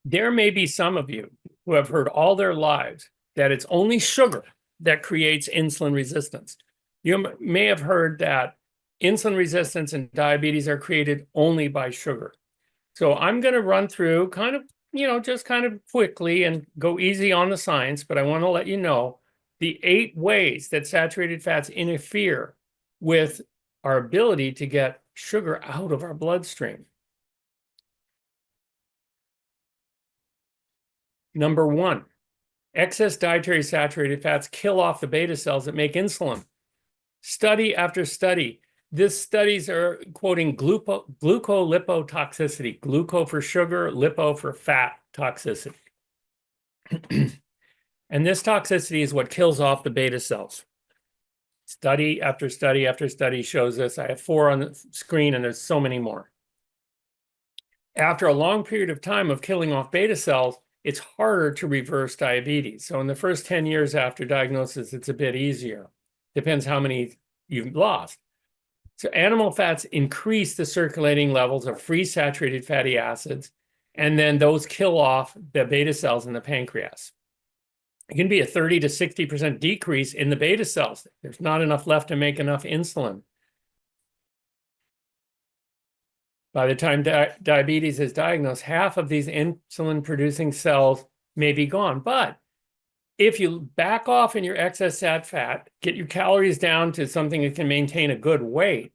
There may be some of you who have heard all their lives that it's only sugar that creates insulin resistance. You may have heard that insulin resistance and diabetes are created only by sugar. So I'm going to run through just kind of quickly and go easy on the science, but I want to let you know the 8 ways that saturated fats interfere with our ability to get sugar out of our bloodstream. Number 1, excess dietary saturated fats kill off the beta cells that make insulin. Study after study These studies are quoting glucolipotoxicity, gluco for sugar, lipo for fat toxicity. And this toxicity is what kills off the beta cells. Study after study after study shows this. I have 4 on the screen, and there's so many more. After a long period of time of killing off beta cells, it's harder to reverse diabetes. So in the first 10 years after diagnosis, it's a bit easier. Depends how many you've lost. So animal fats increase the circulating levels of free saturated fatty acids, and then those kill off the beta cells in the pancreas. It can be a 30 to 60% decrease in the beta cells. There's not enough left to make enough insulin. By the time diabetes is diagnosed, half of these insulin-producing cells may be gone. But if you back off in your excess sat fat, get your calories down to something that can maintain a good weight,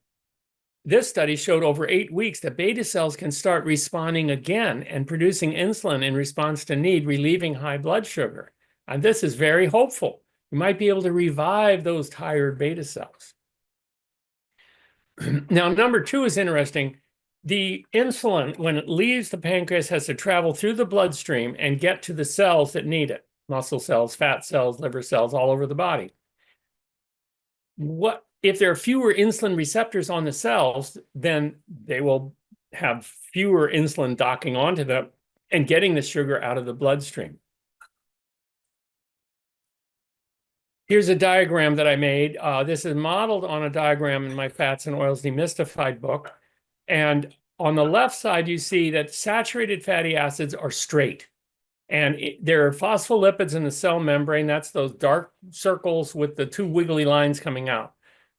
this study showed over 8 weeks that beta cells can start responding again and producing insulin in response to need, relieving high blood sugar. And this is very hopeful. You might be able to revive those tired beta cells. Now, number 2 is interesting. The insulin, when it leaves the pancreas, has to travel through the bloodstream and get to the cells that need it. Muscle cells, fat cells, liver cells, all over the body. What if there are fewer insulin receptors on the cells, then they will have fewer insulin docking onto them and getting the sugar out of the bloodstream. Here's a diagram that I made. This is modeled on a diagram in my Fats and Oils Demystified book. And on the left side, you see that saturated fatty acids are straight. And there are phospholipids in the cell membrane. That's those dark circles with the 2 wiggly lines coming out.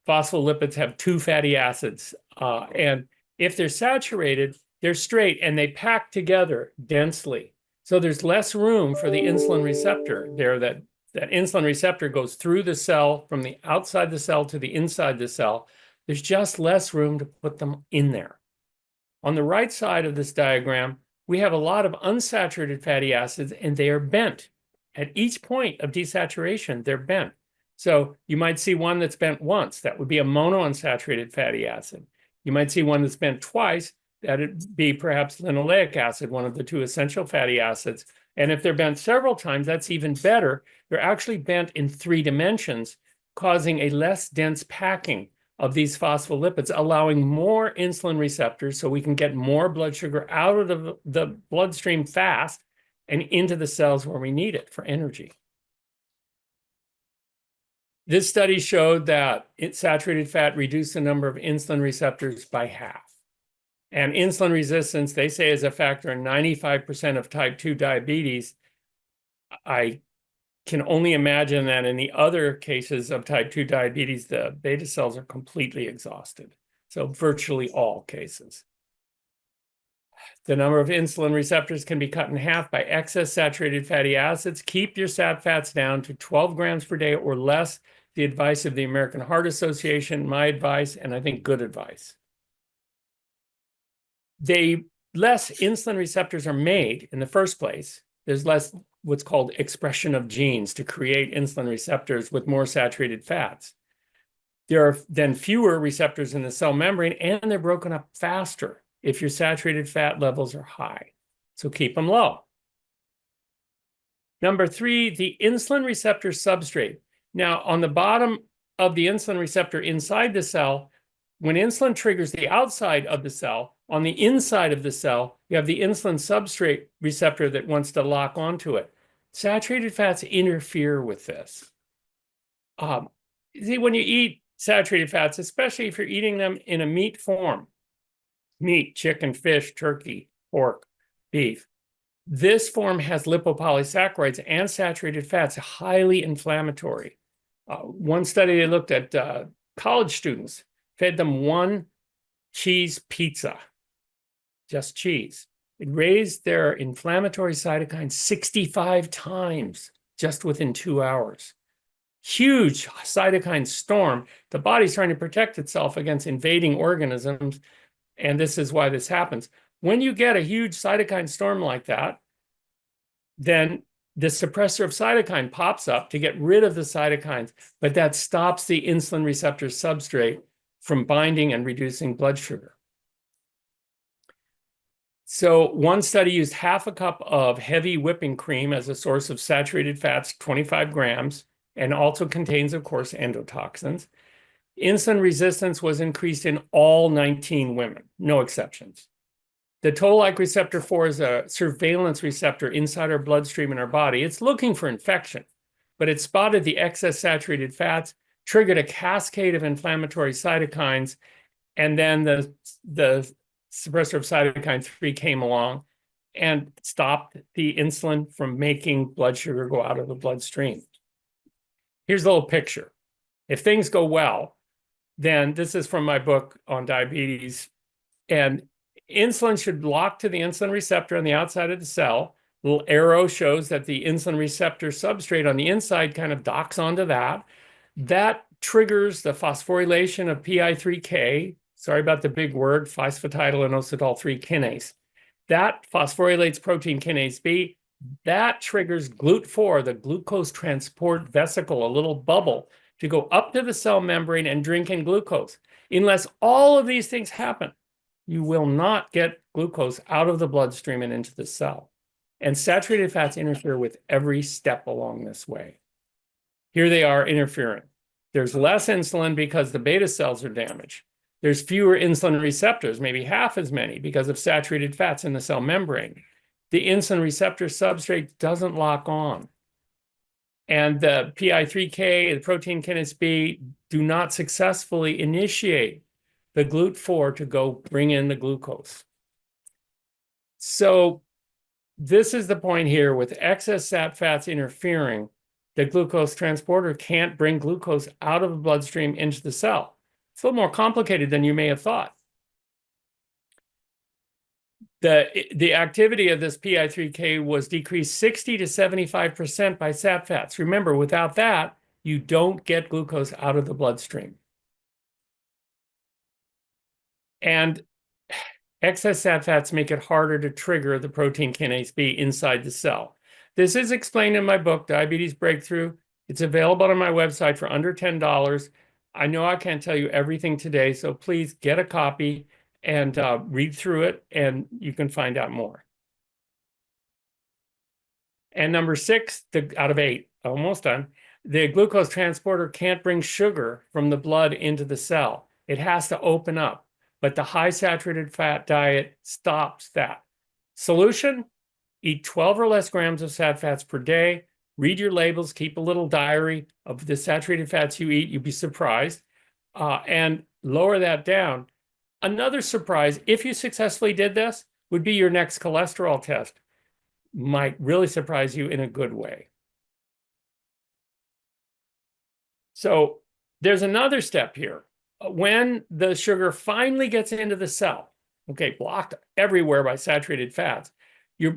Phospholipids have 2 fatty acids. And if they're saturated, they're straight and they pack together densely. So there's less room for the insulin receptor there. That insulin receptor goes through the cell from the outside the cell to the inside the cell. There's just less room to put them in there. On the right side of this diagram, we have a lot of unsaturated fatty acids, and they are bent. At each point of desaturation, they're bent. So you might see one that's bent once. That would be a monounsaturated fatty acid. You might see one that's bent twice. That'd be perhaps linoleic acid, one of the 2 essential fatty acids. And if they're bent several times, that's even better. They're actually bent in 3 dimensions, causing a less dense packing of these phospholipids, allowing more insulin receptors so we can get more blood sugar out of the bloodstream fast and into the cells where we need it for energy. This study showed that saturated fat reduced the number of insulin receptors by half. And insulin resistance, they say, is a factor in 95% of type 2 diabetes. I can only imagine that in the other cases of type 2 diabetes, the beta cells are completely exhausted. So virtually all cases. The number of insulin receptors can be cut in half by excess saturated fatty acids. Keep your sat fats down to 12 grams per day or less. The advice of the American Heart Association, my advice, and I think good advice. Less insulin receptors are made in the first place. There's less what's called expression of genes to create insulin receptors with more saturated fats. There are then fewer receptors in the cell membrane, and they're broken up faster if your saturated fat levels are high. So keep them low. Number 3, the insulin receptor substrate. Now, on the bottom of the insulin receptor inside the cell, when insulin triggers the outside of the cell, on the inside of the cell, you have the insulin substrate receptor that wants to lock onto it. Saturated fats interfere with this. See, when you eat saturated fats, especially if you're eating them in a meat form, meat, chicken, fish, turkey, pork, beef, this form has lipopolysaccharides and saturated fats, highly inflammatory. One study, they looked at college students, fed them 1 cheese pizza, just cheese. It raised their inflammatory cytokines 65 times just within 2 hours. Huge cytokine storm. The body's trying to protect itself against invading organisms, and this is why this happens. When you get a huge cytokine storm like that, then the suppressor of cytokine pops up to get rid of the cytokines, but that stops the insulin receptor substrate from binding and reducing blood sugar. So one study used half a cup of heavy whipping cream as a source of saturated fats, 25 grams, and also contains, of course, endotoxins. Insulin resistance was increased in all 19 women, no exceptions. The toll-like receptor 4 is a surveillance receptor inside our bloodstream in our body. It's looking for infection, but it spotted the excess saturated fats, triggered a cascade of inflammatory cytokines, and then the suppressor of cytokine 3 came along and stopped the insulin from making blood sugar go out of the bloodstream. Here's a little picture. If things go well, then this is from my book on diabetes, and insulin should lock to the insulin receptor on the outside of the cell. The little arrow shows that the insulin receptor substrate on the inside kind of docks onto that. That triggers the phosphorylation of PI3K, sorry about the big word, phosphatidylinositol 3 kinase. That phosphorylates protein kinase B. That triggers GLUT4, the glucose transport vesicle, a little bubble, to go up to the cell membrane and drink in glucose. Unless all of these things happen, you will not get glucose out of the bloodstream and into the cell. And saturated fats interfere with every step along this way. Here they are interfering. There's less insulin because the beta cells are damaged. There's fewer insulin receptors, maybe half as many, because of saturated fats in the cell membrane. The insulin receptor substrate doesn't lock on. And the PI3K, the protein kinase B, do not successfully initiate the GLUT4 to go bring in the glucose. So this is the point here. With excess sat fats interfering, the glucose transporter can't bring glucose out of the bloodstream into the cell. It's a little more complicated than you may have thought. The activity of this PI3K was decreased 60 to 75% by sat fats. Remember, without that, you don't get glucose out of the bloodstream. And excess sat fats make it harder to trigger the protein kinase B inside the cell. This is explained in my book, Diabetes Breakthrough. It's available on my website for under $10. I know I can't tell you everything today, so please get a copy and read through it, and you can find out more. And number 6, out of 8, almost done, the glucose transporter can't bring sugar from the blood into the cell. It has to open up, but the high saturated fat diet stops that. Solution? Eat 12 or less grams of sat fats per day. Read your labels, keep a little diary of the saturated fats you eat. You'd be surprised, and lower that down. Another surprise, if you successfully did this, would be your next cholesterol test. Might really surprise you in a good way. So there's another step here. When the sugar finally gets into the cell, okay, blocked everywhere by saturated fats,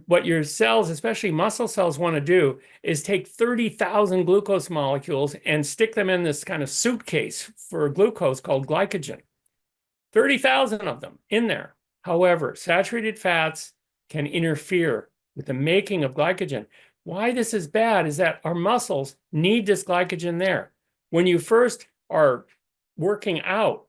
what your cells, especially muscle cells, want to do is take 30,000 glucose molecules and stick them in this kind of suitcase for glucose called glycogen. 30,000 of them in there. However, saturated fats can interfere with the making of glycogen. Why this is bad is that our muscles need this glycogen there. When you first are working out,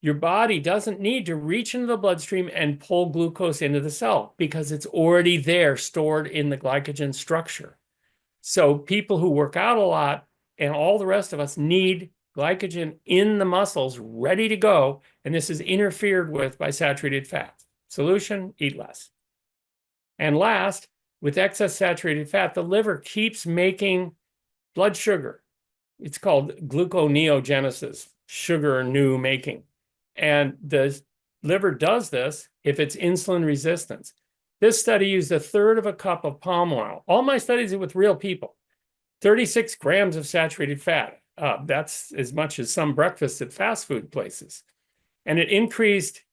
your body doesn't need to reach into the bloodstream and pull glucose into the cell because it's already there stored in the glycogen structure. So people who work out a lot and all the rest of us need glycogen in the muscles ready to go, and this is interfered with by saturated fats. Solution, eat less. And last, with excess saturated fat, the liver keeps making blood sugar. It's called gluconeogenesis, sugar new making. And the liver does this if it's insulin resistance. This study used 1/3 of a cup of palm oil. All my studies are with real people. 36 grams of saturated fat. That's as much as some breakfasts at fast food places. And it increased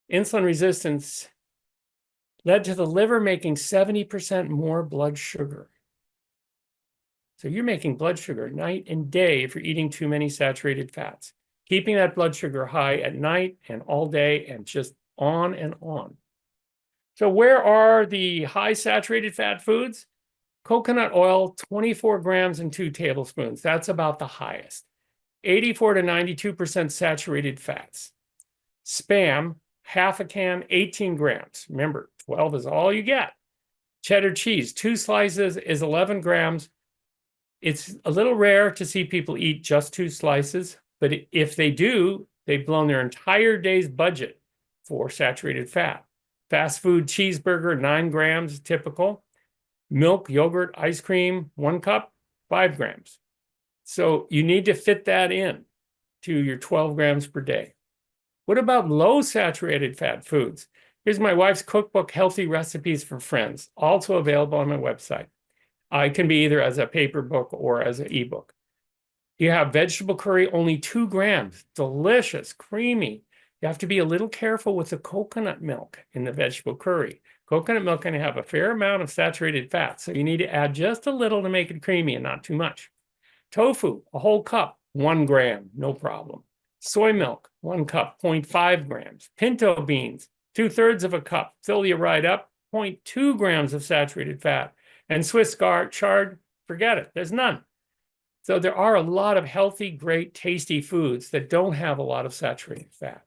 insulin resistance, led to the liver making 70% more blood sugar. So you're making blood sugar night and day if you're eating too many saturated fats. Keeping that blood sugar high at night and all day and just on and on. So where are the high saturated fat foods? Coconut oil, 24 grams and 2 tablespoons. That's about the highest. 84 to 92% saturated fats. Spam, half a can, 18 grams. Remember, 12 is all you get. Cheddar cheese, 2 slices is 11 grams. It's a little rare to see people eat just 2 slices, but if they do, they've blown their entire day's budget for saturated fat. Fast food cheeseburger, 9 grams, typical. Milk, yogurt, ice cream, 1 cup, 5 grams. So you need to fit that in to your 12 grams per day. What about low saturated fat foods? Here's my wife's cookbook, Healthy Recipes for Friends, also available on my website. It can be either as a paper book or as an ebook. You have vegetable curry, only 2 grams, delicious, creamy. You have to be a little careful with the coconut milk in the vegetable curry. Coconut milk can have a fair amount of saturated fat, so you need to add just a little to make it creamy and not too much. Tofu, a whole cup, 1 gram, no problem. Soy milk, 1 cup, 0.5 grams. Pinto beans, 2/3 of a cup, fill you right up, 0.2 grams of saturated fat. And Swiss chard, forget it, there's none. So there are a lot of healthy, great, tasty foods that don't have a lot of saturated fat.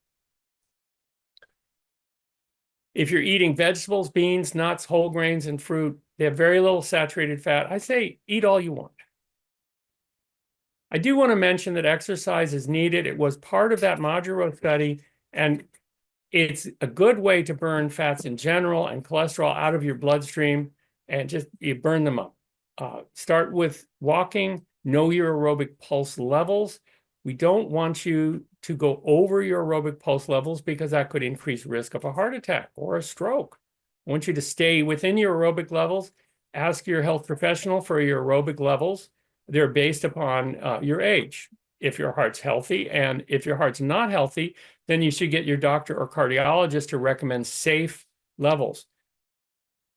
If you're eating vegetables, beans, nuts, whole grains, and fruit, they have very little saturated fat. I say eat all you want. I do want to mention that exercise is needed. It was part of that Monetization study, and it's a good way to burn fats in general and cholesterol out of your bloodstream, and just you burn them up. Start with walking, know your aerobic pulse levels. We don't want you to go over your aerobic pulse levels because that could increase risk of a heart attack or a stroke. I want you to stay within your aerobic levels. Ask your health professional for your aerobic levels. They're based upon your age, if your heart's healthy. And if your heart's not healthy, then you should get your doctor or cardiologist to recommend safe levels.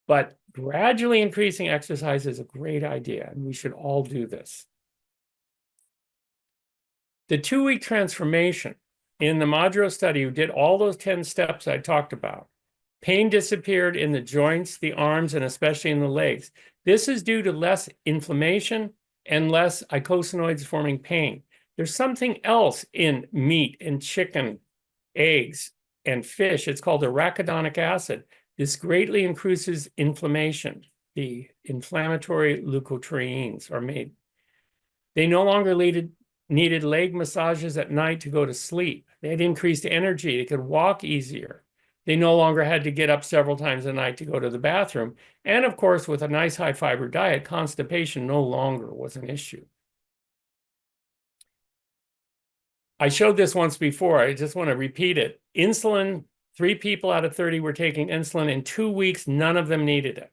But gradually increasing exercise is a great idea, and we should all do this. The 2-week transformation in the Monetization study, who did all those 10 steps I talked about, pain disappeared in the joints, the arms, and especially in the legs. This is due to less inflammation and less eicosanoids forming pain. There's something else in meat and chicken, eggs, and fish. It's called arachidonic acid. This greatly increases inflammation. The inflammatory leukotrienes are made. They no longer needed leg massages at night to go to sleep. They had increased energy. They could walk easier. They no longer had to get up several times a night to go to the bathroom. And of course, with a nice high fiber diet, constipation no longer was an issue. I showed this once before. I just want to repeat it. Insulin, 3 people out of 30 were taking insulin. In 2 weeks, none of them needed it.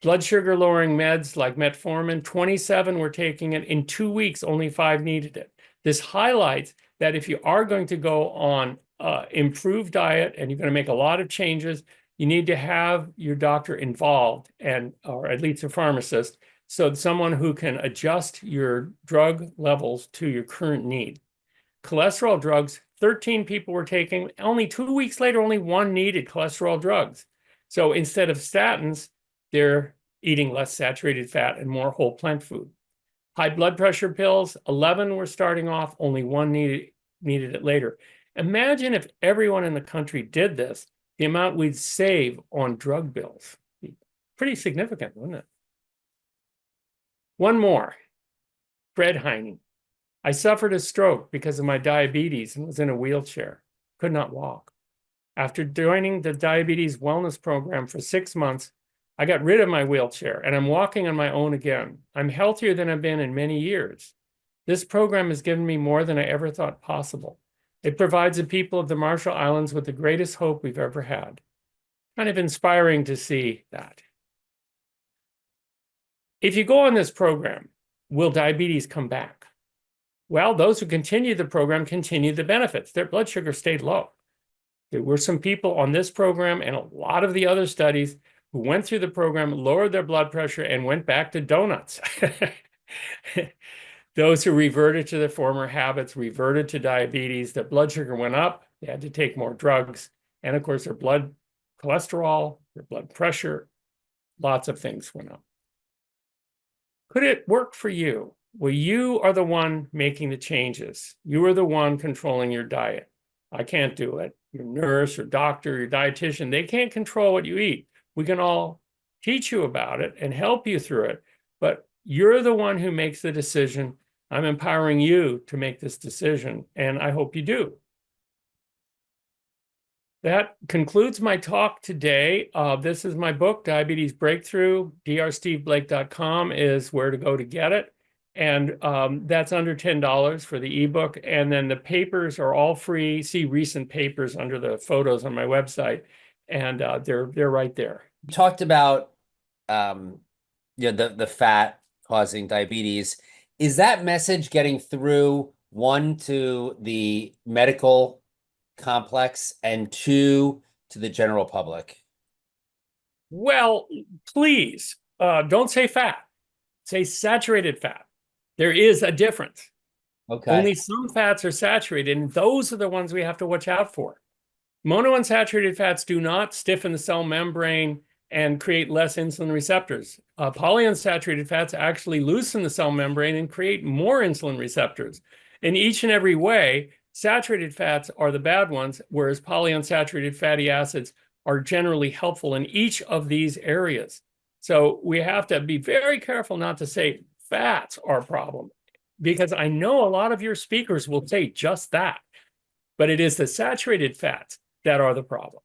Blood sugar lowering meds like metformin, 27 were taking it. In 2 weeks, only 5 needed it. This highlights that if you are going to go on improved diet and you're going to make a lot of changes, you need to have your doctor involved, or at least a pharmacist, so someone who can adjust your drug levels to your current need. Cholesterol drugs, 13 people were taking. Only 2 weeks later, only 1 needed cholesterol drugs. So instead of statins, they're eating less saturated fat and more whole plant food. High blood pressure pills, 11 were starting off, only 1 needed it later. Imagine if everyone in the country did this, the amount we'd save on drug bills. Pretty significant, wouldn't it? One more, Fred Heine. I suffered a stroke because of my diabetes and was in a wheelchair, could not walk. After joining the diabetes wellness program for 6 months, I got rid of my wheelchair and I'm walking on my own again. I'm healthier than I've been in many years. This program has given me more than I ever thought possible. It provides the people of the Marshall Islands with the greatest hope we've ever had. Kind of inspiring to see that. If you go on this program, will diabetes come back? Well, those who continue the program continue the benefits. Their blood sugar stayed low. There were some people on this program and a lot of the other studies who went through the program, lowered their blood pressure, and went back to donuts. Those who reverted to their former habits, reverted to diabetes, their blood sugar went up, they had to take more drugs, and of course their blood cholesterol, their blood pressure, lots of things went up. Could it work for you? Well, you are the one making the changes. You are the one controlling your diet. I can't do it. Your nurse, your doctor, your dietitian, they can't control what you eat. We can all teach you about it and help you through it, but you're the one who makes the decision. I'm empowering you to make this decision, and I hope you do. That concludes my talk today. This is my book, Diabetes Breakthrough. drsteveblake.com is where to go to get it. And that's under $10 for the ebook. And then the papers are all free. See recent papers under the photos on my website. And they're right there. You talked about the fat causing diabetes. Is that message getting through, one, to the medical complex, and two, to the general public? Well, please don't say fat. Say saturated fat. There is a difference. Okay. Only some fats are saturated, and those are the ones we have to watch out for. Monounsaturated fats do not stiffen the cell membrane and create less insulin receptors. Polyunsaturated fats actually loosen the cell membrane and create more insulin receptors. In each and every way, saturated fats are the bad ones, whereas polyunsaturated fatty acids are generally helpful in each of these areas. So we have to be very careful not to say fats are a problem, because I know a lot of your speakers will say just that, but it is the saturated fats that are the problem.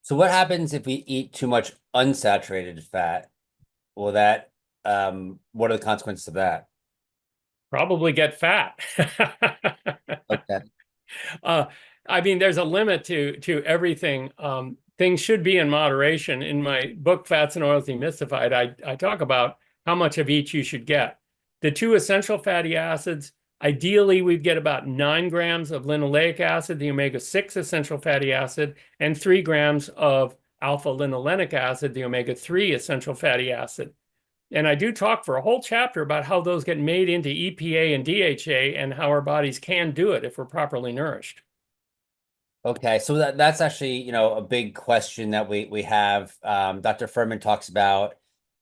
So what happens if we eat too much unsaturated fat? Will that, what are the consequences of that? Probably get fat. Okay. I mean, there's a limit to everything. Things should be in moderation. In my book, Fats and Oils Demystified, I talk about how much of each you should get. The two essential fatty acids, ideally, we'd get about 9 grams of linoleic acid, the omega-6 essential fatty acid, and 3 grams of alpha-linolenic acid, the omega-3 essential fatty acid. And I do talk for a whole chapter about how those get made into EPA and DHA and how our bodies can do it if we're properly nourished. Okay, so that's actually, a big question that we have. Dr. Furman talks about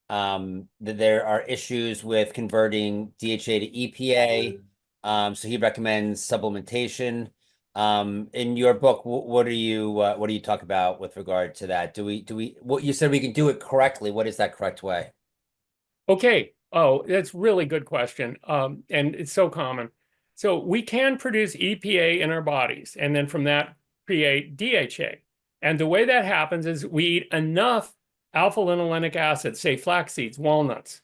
that there are issues with converting DHA to EPA. So he recommends supplementation. In your book, what do you talk about with regard to that? What you said we can do it correctly. What is that correct way? Okay. Oh, that's a really good question. And it's so common. So we can produce EPA in our bodies, and then from that create DHA. And the way that happens is we eat enough alpha-linolenic acid, say flax seeds, walnuts,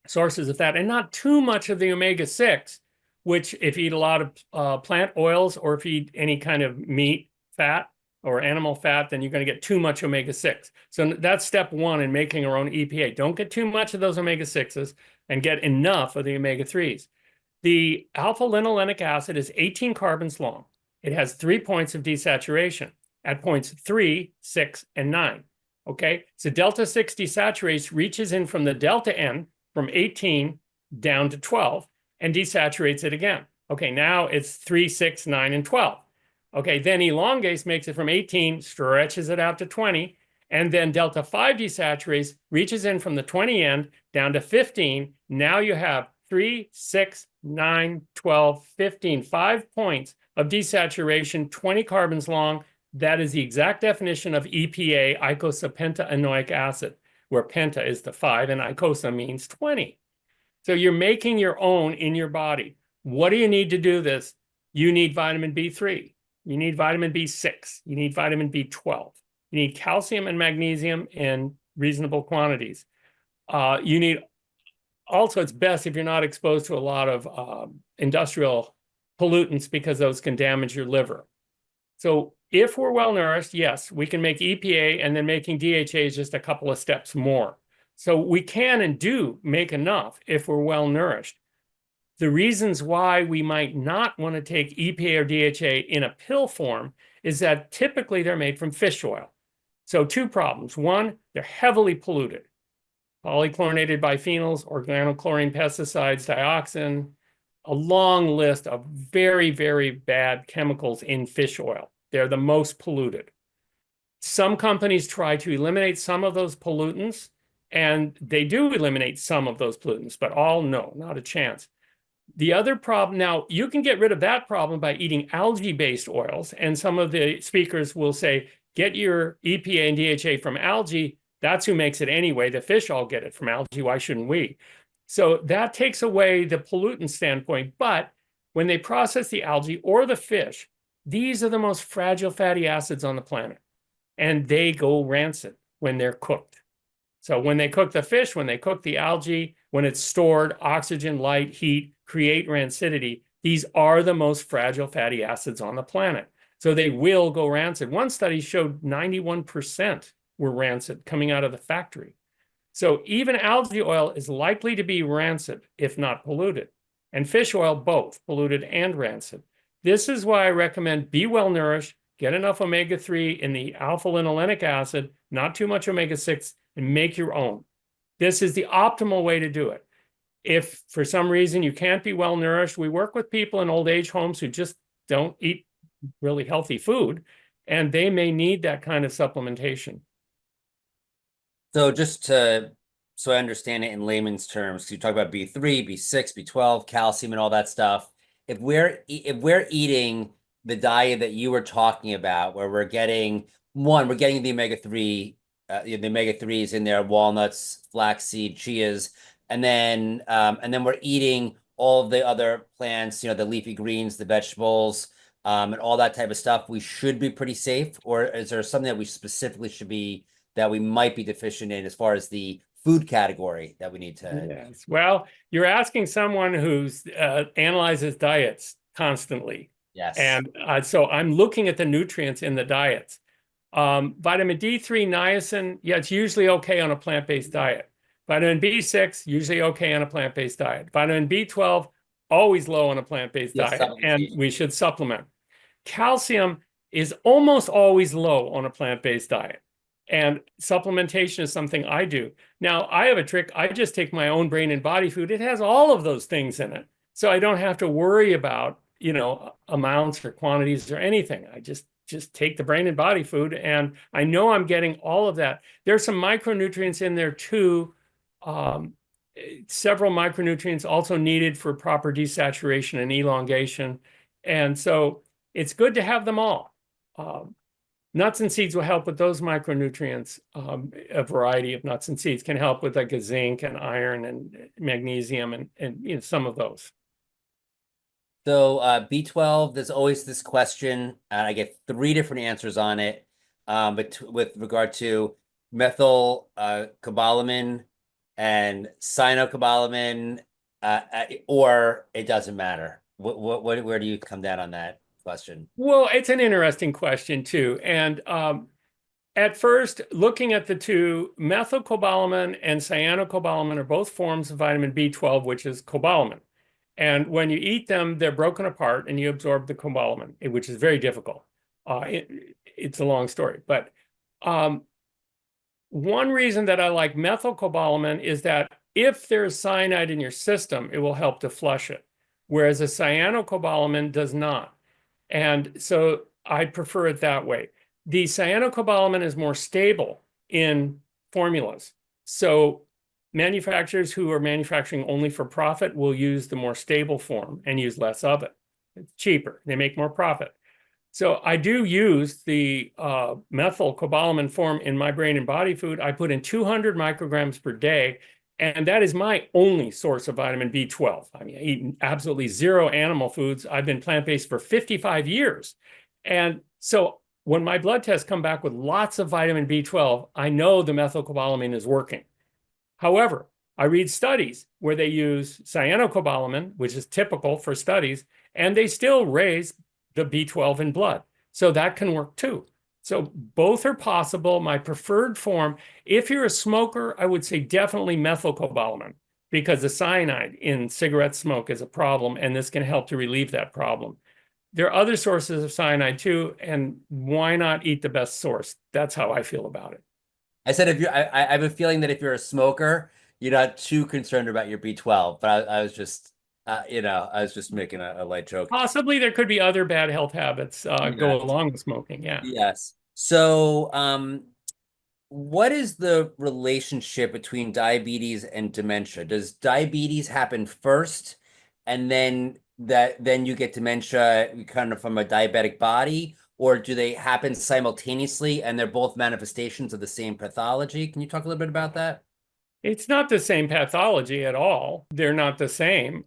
sources of fat, and not too much of the omega-6, which if you eat a lot of plant oils, or if you eat any kind of meat fat or animal fat, then you're going to get too much omega-6. So that's step one in making our own EPA. Don't get too much of those omega-6s and get enough of the omega-3s. The alpha-linolenic acid is 18 carbons long. It has 3 points of desaturation at points 3, 6, and 9. Okay, so delta 6 desaturates, reaches in from the delta end from 18 down to 12 and desaturates it again. Okay, now it's 3, 6, 9, and 12. Okay, then elongates, makes it from 18, stretches it out to 20, and then delta 5 desaturates, reaches in from the 20 end down to 15. Now you have 3, 6, 9, 12, 15, 5 points of desaturation, 20 carbons long. That is the exact definition of EPA, eicosapentaenoic acid, where penta is the 5 and icosa means 20. So you're making your own in your body. What do you need to do this? You need vitamin B3. You need vitamin B6. You need vitamin B12. You need calcium and magnesium in reasonable quantities. You need also, it's best if you're not exposed to a lot of industrial pollutants, because those can damage your liver. So if we're well nourished, yes, we can make EPA, and then making DHA is just a couple of steps more. So we can and do make enough if we're well nourished. The reasons why we might not want to take EPA or DHA in a pill form is that typically they're made from fish oil. So 2 problems. One, they're heavily polluted. Polychlorinated biphenyls, organochlorine pesticides, dioxin, a long list of very, very bad chemicals in fish oil. They're the most polluted. Some companies try to eliminate some of those pollutants And they do eliminate some of those pollutants, but all, no, not a chance. The other problem, now you can get rid of that problem by eating algae-based oils. And some of the speakers will say, get your EPA and DHA from algae. That's who makes it anyway. The fish all get it from algae. Why shouldn't we? So that takes away the pollutant standpoint. But when they process the algae or the fish, these are the most fragile fatty acids on the planet. And they go rancid when they're cooked. So when they cook the fish, when they cook the algae, when it's stored, oxygen, light, heat create rancidity. These are the most fragile fatty acids on the planet. So they will go rancid. One study showed 91% were rancid coming out of the factory. So even algae oil is likely to be rancid, if not polluted. And fish oil, both polluted and rancid. This is why I recommend be well nourished, get enough omega-3 in the alpha-linolenic acid, not too much omega-6, and make your own. This is the optimal way to do it. If for some reason you can't be well nourished, we work with people in old age homes who just don't eat really healthy food, and they may need that kind of supplementation. So just to, so I understand it in layman's terms, you talk about B3, B6, B12, calcium, and all that stuff. If we're eating the diet that you were talking about, where we're getting the omega-3, the omega-3s in there, walnuts, flaxseed, chias, and then we're eating all of the other plants, the leafy greens, the vegetables, and all that type of stuff, we should be pretty safe? Or is there something that we specifically that we might be deficient in as far as the food category that we need to? Yes. Well, you're asking someone who's analyzes diets constantly. Yes. And so I'm looking at the nutrients in the diets. Vitamin D3, niacin, yeah, it's usually okay on a plant-based diet. Vitamin B6, usually okay on a plant-based diet. Vitamin B12, always low on a plant-based diet, and we should supplement. Calcium is almost always low on a plant-based diet. And supplementation is something I do. Now, I have a trick. I just take my own brain and body food. It has all of those things in it. So I don't have to worry about, amounts or quantities or anything. I just take the brain and body food, and I know I'm getting all of that. There's some micronutrients in there too. Several micronutrients also needed for proper desaturation and elongation. And so it's good to have them all. Nuts and seeds will help with those micronutrients. A variety of nuts and seeds can help with like a zinc and iron and magnesium and some of those. So B12, there's always this question, and I get 3 different answers on it. But with regard to methyl cobalamin and cyanocobalamin, or it doesn't matter. Where do you come down on that question? Well, it's an interesting question too. And at first, looking at the two, methylcobalamin and cyanocobalamin are both forms of vitamin B12, which is cobalamin. And when you eat them, they're broken apart and you absorb the cobalamin, which is very difficult. It's a long story. But one reason that I like methylcobalamin is that if there's cyanide in your system, it will help to flush it, whereas a cyanocobalamin does not. And so I prefer it that way. The cyanocobalamin is more stable in formulas. So manufacturers who are manufacturing only for profit will use the more stable form and use less of it. It's cheaper. They make more profit. So I do use the methylcobalamin form in my brain and body food. I put in 200 micrograms per day, and that is my only source of vitamin B12. I mean, I eat absolutely zero animal foods. I've been plant-based for 55 years. And so when my blood tests come back with lots of vitamin B12, I know the methylcobalamin is working. However, I read studies where they use cyanocobalamin, which is typical for studies, and they still raise the B12 in blood. So that can work too. So both are possible. My preferred form, if you're a smoker, I would say definitely methylcobalamin, because the cyanide in cigarette smoke is a problem, and this can help to relieve that problem. There are other sources of cyanide too, and why not eat the best source? That's how I feel about it. I said I have a feeling that if you're a smoker, you're not too concerned about your B12, but I was just I was just making a light joke. Possibly there could be other bad health habits go along with smoking. Yeah. Yes. So what is the relationship between diabetes and dementia? Does diabetes happen first and then you get dementia kind of from a diabetic body, or do they happen simultaneously and they're both manifestations of the same pathology? Can you talk a little bit about that? It's not the same pathology at all. They're not the same.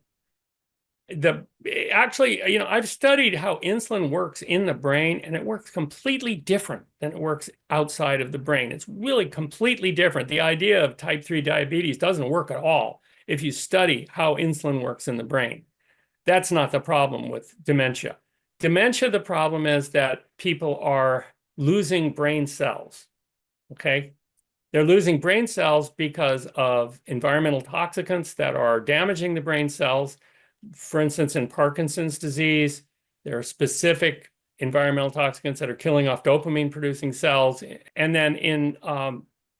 The actually, I've studied how insulin works in the brain, and it works completely different than it works outside of the brain. It's really completely different. The idea of type 3 diabetes doesn't work at all if you study how insulin works in the brain. That's not the problem with dementia. Dementia, the problem is that people are losing brain cells. Okay. They're losing brain cells because of environmental toxicants that are damaging the brain cells. For instance, in Parkinson's disease, there are specific environmental toxicants that are killing off dopamine producing cells. And then in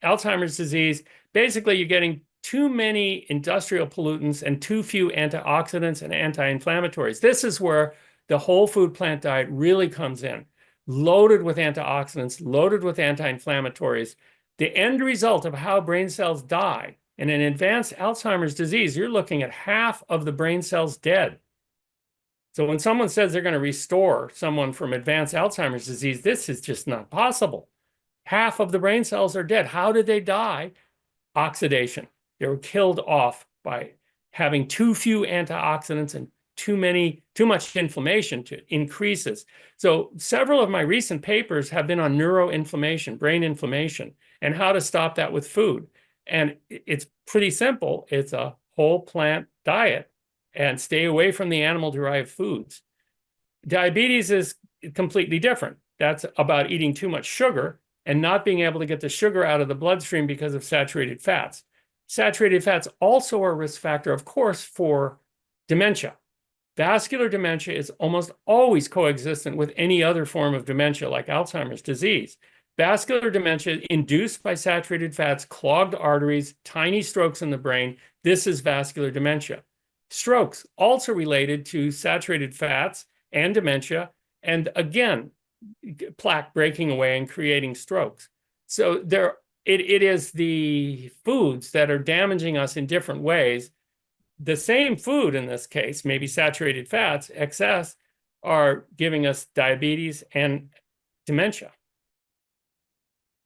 Alzheimer's disease, basically you're getting too many industrial pollutants and too few antioxidants and anti-inflammatories. This is where the whole food plant diet really comes in, loaded with antioxidants, loaded with anti-inflammatories. The end result of how brain cells die in an advanced Alzheimer's disease, you're looking at half of the brain cells dead. So when someone says they're going to restore someone from advanced Alzheimer's disease, this is just not possible. Half of the brain cells are dead. How did they die? Oxidation. They were killed off by having too few antioxidants and too much inflammation to increases. So several of my recent papers have been on neuroinflammation, brain inflammation, and how to stop that with food. And it's pretty simple. It's a whole plant diet and stay away from the animal-derived foods. Diabetes is completely different. That's about eating too much sugar and not being able to get the sugar out of the bloodstream because of saturated fats. Saturated fats also are a risk factor, of course, for dementia. Vascular dementia is almost always coexistent with any other form of dementia, like Alzheimer's disease. Vascular dementia induced by saturated fats, clogged arteries, tiny strokes in the brain. This is vascular dementia. Strokes also related to saturated fats and dementia, and again, plaque breaking away and creating strokes. So it is the foods that are damaging us in different ways. The same food in this case, maybe saturated fats, excess, are giving us diabetes and dementia.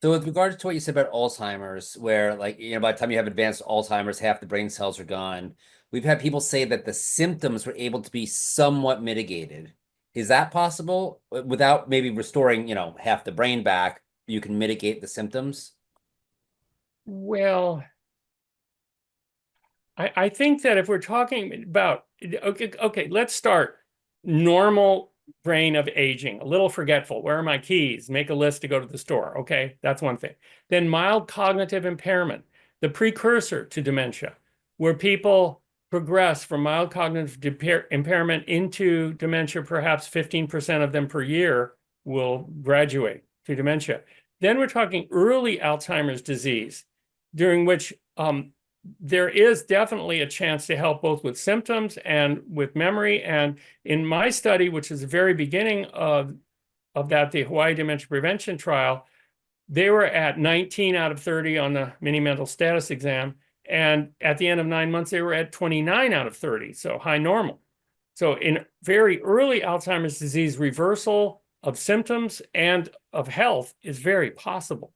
So with regards to what you said about Alzheimer's, where by the time you have advanced Alzheimer's, half the brain cells are gone. We've had people say that the symptoms were able to be somewhat mitigated. Is that possible? Without maybe restoring, half the brain back, you can mitigate the symptoms? Well, I think that if we're talking about, okay, let's start normal brain of aging, a little forgetful. Where are my keys? Make a list to go to the store. Okay, that's one thing. Then mild cognitive impairment, the precursor to dementia, where people progress from mild cognitive impairment into dementia. Perhaps 15% of them per year will graduate to dementia. Then we're talking early Alzheimer's disease, during which there is definitely a chance to help both with symptoms and with memory. And in my study, which is the very beginning of that, the Hawaii Dementia Prevention Trial, they were at 19 out of 30 on the mini mental status exam. And at the end of 9 months, they were at 29 out of 30, so high normal. So in very early Alzheimer's disease, reversal of symptoms and of health is very possible.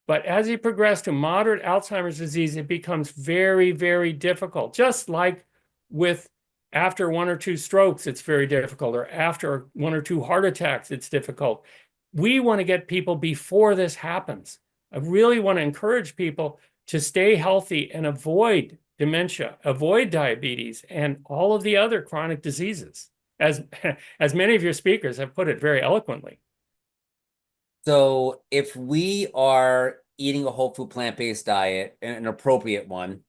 But as you progress to moderate Alzheimer's disease, it becomes very, very difficult. Just like with after 1 or 2 strokes, it's very difficult, or after 1 or 2 heart attacks, it's difficult. We want to get people before this happens. I really want to encourage people to stay healthy and avoid dementia, avoid diabetes, and all of the other chronic diseases, as many of your speakers have put it very eloquently. So if we are eating a whole food plant-based diet, an appropriate one,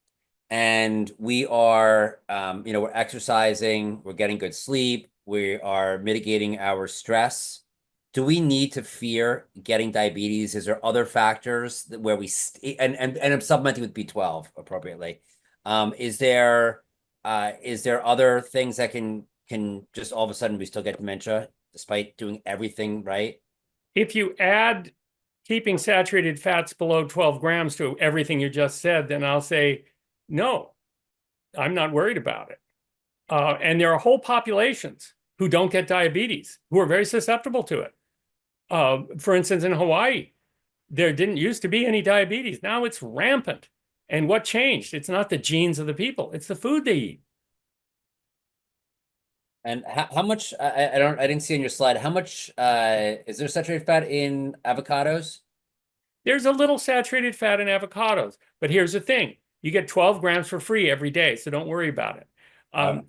and we are, we're exercising, we're getting good sleep, we are mitigating our stress, do we need to fear getting diabetes? Is there other factors where and I'm supplementing with B12 appropriately? Is there other things that can just all of a sudden we still get dementia despite doing everything right? If you add keeping saturated fats below 12 grams to everything you just said, then I'll say, no, I'm not worried about it. And there are whole populations who don't get diabetes, who are very susceptible to it. For instance, in Hawaii, there didn't used to be any diabetes. Now it's rampant. And what changed? It's not the genes of the people, it's the food they eat. And how much, I didn't see on your slide, how much is there saturated fat in avocados? There's a little saturated fat in avocados, but here's the thing. You get 12 grams for free every day, so don't worry about it.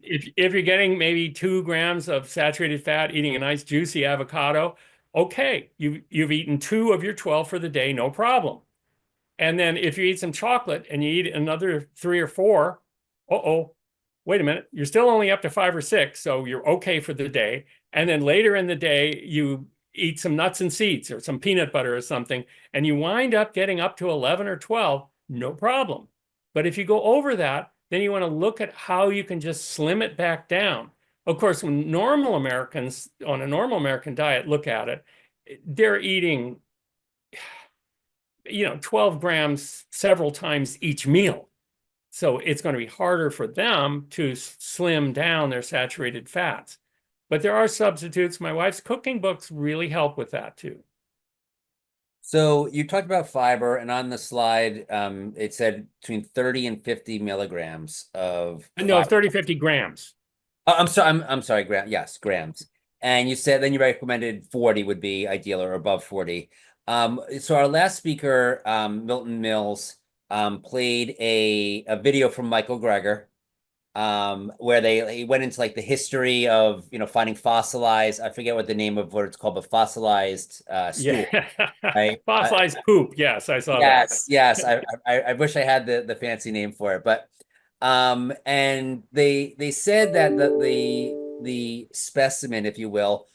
If you're getting maybe 2 grams of saturated fat eating a nice juicy avocado, okay, you've eaten 2 of your 12 for the day, no problem. And then if you eat some chocolate and you eat another 3 or 4, wait a minute, you're still only up to 5 or 6, so you're okay for the day. And then later in the day, you eat some nuts and seeds or some peanut butter or something, and you wind up getting up to 11 or 12, no problem. But if you go over that, then you want to look at how you can just slim it back down. Of course, when normal Americans on a normal American diet look at it, they're eating, 12 grams several times each meal. So it's going to be harder for them to slim down their saturated fats. But there are substitutes. My wife's cooking books really help with that too. So you talked about fiber, and on the slide, it said between 30 and 50 milligrams of No, fiber. 30, 50 grams. Oh, I'm sorry, yes, grams. And you said then you recommended 40 would be ideal or above 40. So our last speaker, Milton Mills, played a video from Michael Greger, where he went into like the history of finding fossilized, I forget what the name of what it's called, but fossilized stool. Yeah. Right? Fossilized poop. Yes, I saw that. Yes. I wish I had the fancy name for it, but and they said that the specimen, if you will,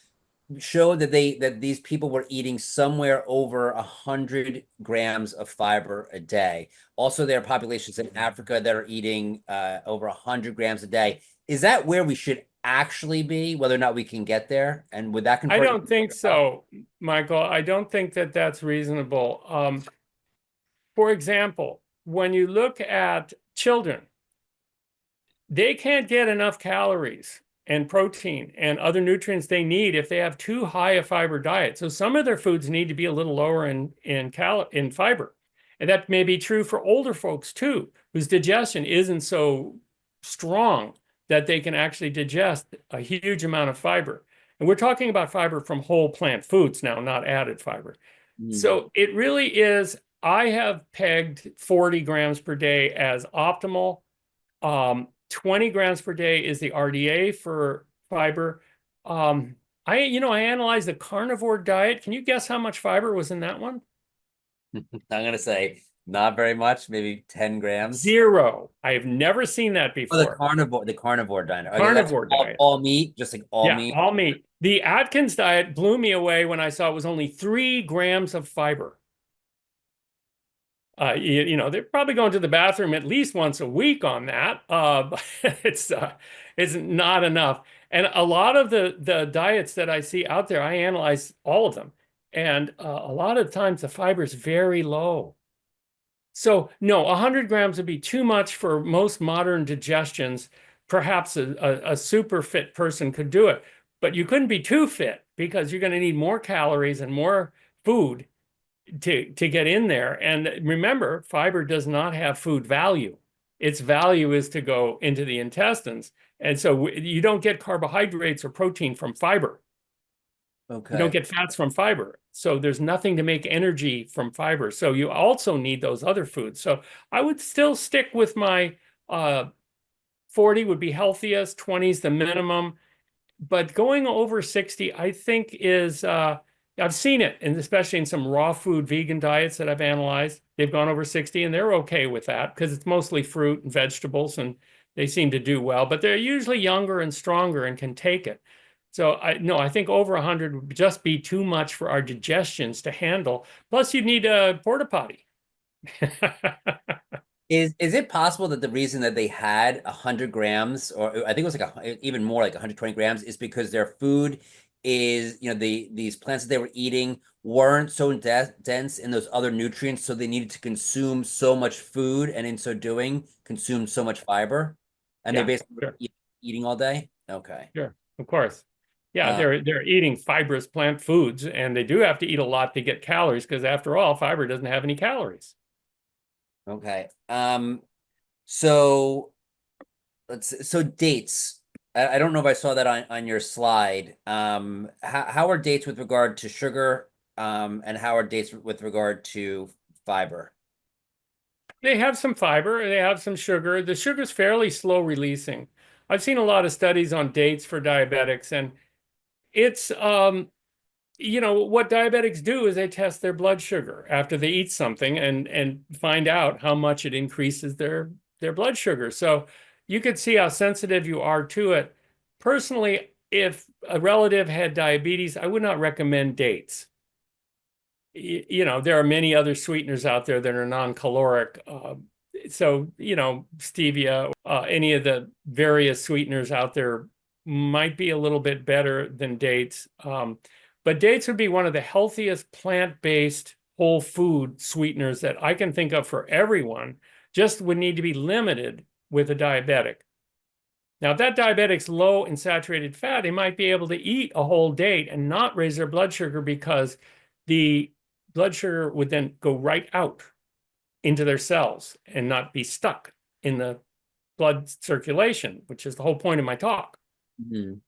showed that these people were eating somewhere over 100 grams of fiber a day. Also, there are populations in Africa that are eating over 100 grams a day. Is that where we should actually be, whether or not we can get there? And would that convert? I don't think so, Michael. I don't think that that's reasonable. For example, when you look at children, they can't get enough calories and protein and other nutrients they need if they have too high a fiber diet. So some of their foods need to be a little lower in fiber. And that may be true for older folks too, whose digestion isn't so strong that they can actually digest a huge amount of fiber. And we're talking about fiber from whole plant foods now, not added fiber. So it really is, I have pegged 40 grams per day as optimal. 20 grams per day is the RDA for fiber. I analyzed the carnivore diet. Can you guess how much fiber was in that one? I'm gonna say not very much, maybe 10 grams. 0. I have never seen that before. The carnivore diet. Okay, Carnivore diet. All meat, just like all meat. All meat. The Atkins diet blew me away when I saw it was only 3 grams of fiber. They're probably going to the bathroom at least once a week on that. It's not enough. And a lot of the diets that I see out there, I analyze all of them. And a lot of times the fiber is very low. So no, 100 grams would be too much for most modern digestions. Perhaps a super fit person could do it, but you couldn't be too fit because you're going to need more calories and more food to get in there. And remember, fiber does not have food value. Its value is to go into the intestines. And so you don't get carbohydrates or protein from fiber. Okay. You don't get fats from fiber. So there's nothing to make energy from fiber. So you also need those other foods. So I would still stick with my 40 would be healthiest, 20 is the minimum. But going over 60, I think is, I've seen it, and especially in some raw food vegan diets that I've analyzed, they've gone over 60 and they're okay with that because it's mostly fruit and vegetables and they seem to do well, but they're usually younger and stronger and can take it. So I think over 100 would just be too much for our digestions to handle. Plus you'd need a porta potty. Is it possible that the reason that they had 100 grams, or I think it was like even more like 120 grams, is because their food is, these plants that they were eating weren't so dense in those other nutrients, so they needed to consume so much food, and in so doing, consume so much fiber, and they're Yeah, basically sure, eating all day. Okay. sure, of course. Yeah, Uh, they're eating fibrous plant foods, and they do have to eat a lot to get calories because after all, fiber doesn't have any calories. okay. So so dates. I don't know if I saw that on your slide. How are dates with regard to sugar? And how are dates with regard to fiber? They have some fiber, they have some sugar. The sugar's fairly slow releasing. I've seen a lot of studies on dates for diabetics, and it's what diabetics do is they test their blood sugar after they eat something and find out how much it increases their blood sugar. So you could see how sensitive you are to it. Personally, if a relative had diabetes, I would not recommend dates. There are many other sweeteners out there that are non-caloric. So, stevia, any of the various sweeteners out there might be a little bit better than dates. But dates would be one of the healthiest plant-based whole food sweeteners that I can think of for everyone, just would need to be limited with a diabetic. Now, if that diabetic's low in saturated fat, they might be able to eat a whole date and not raise their blood sugar because the blood sugar would then go right out into their cells and not be stuck in the blood circulation, which is the whole point of my talk. Mhm.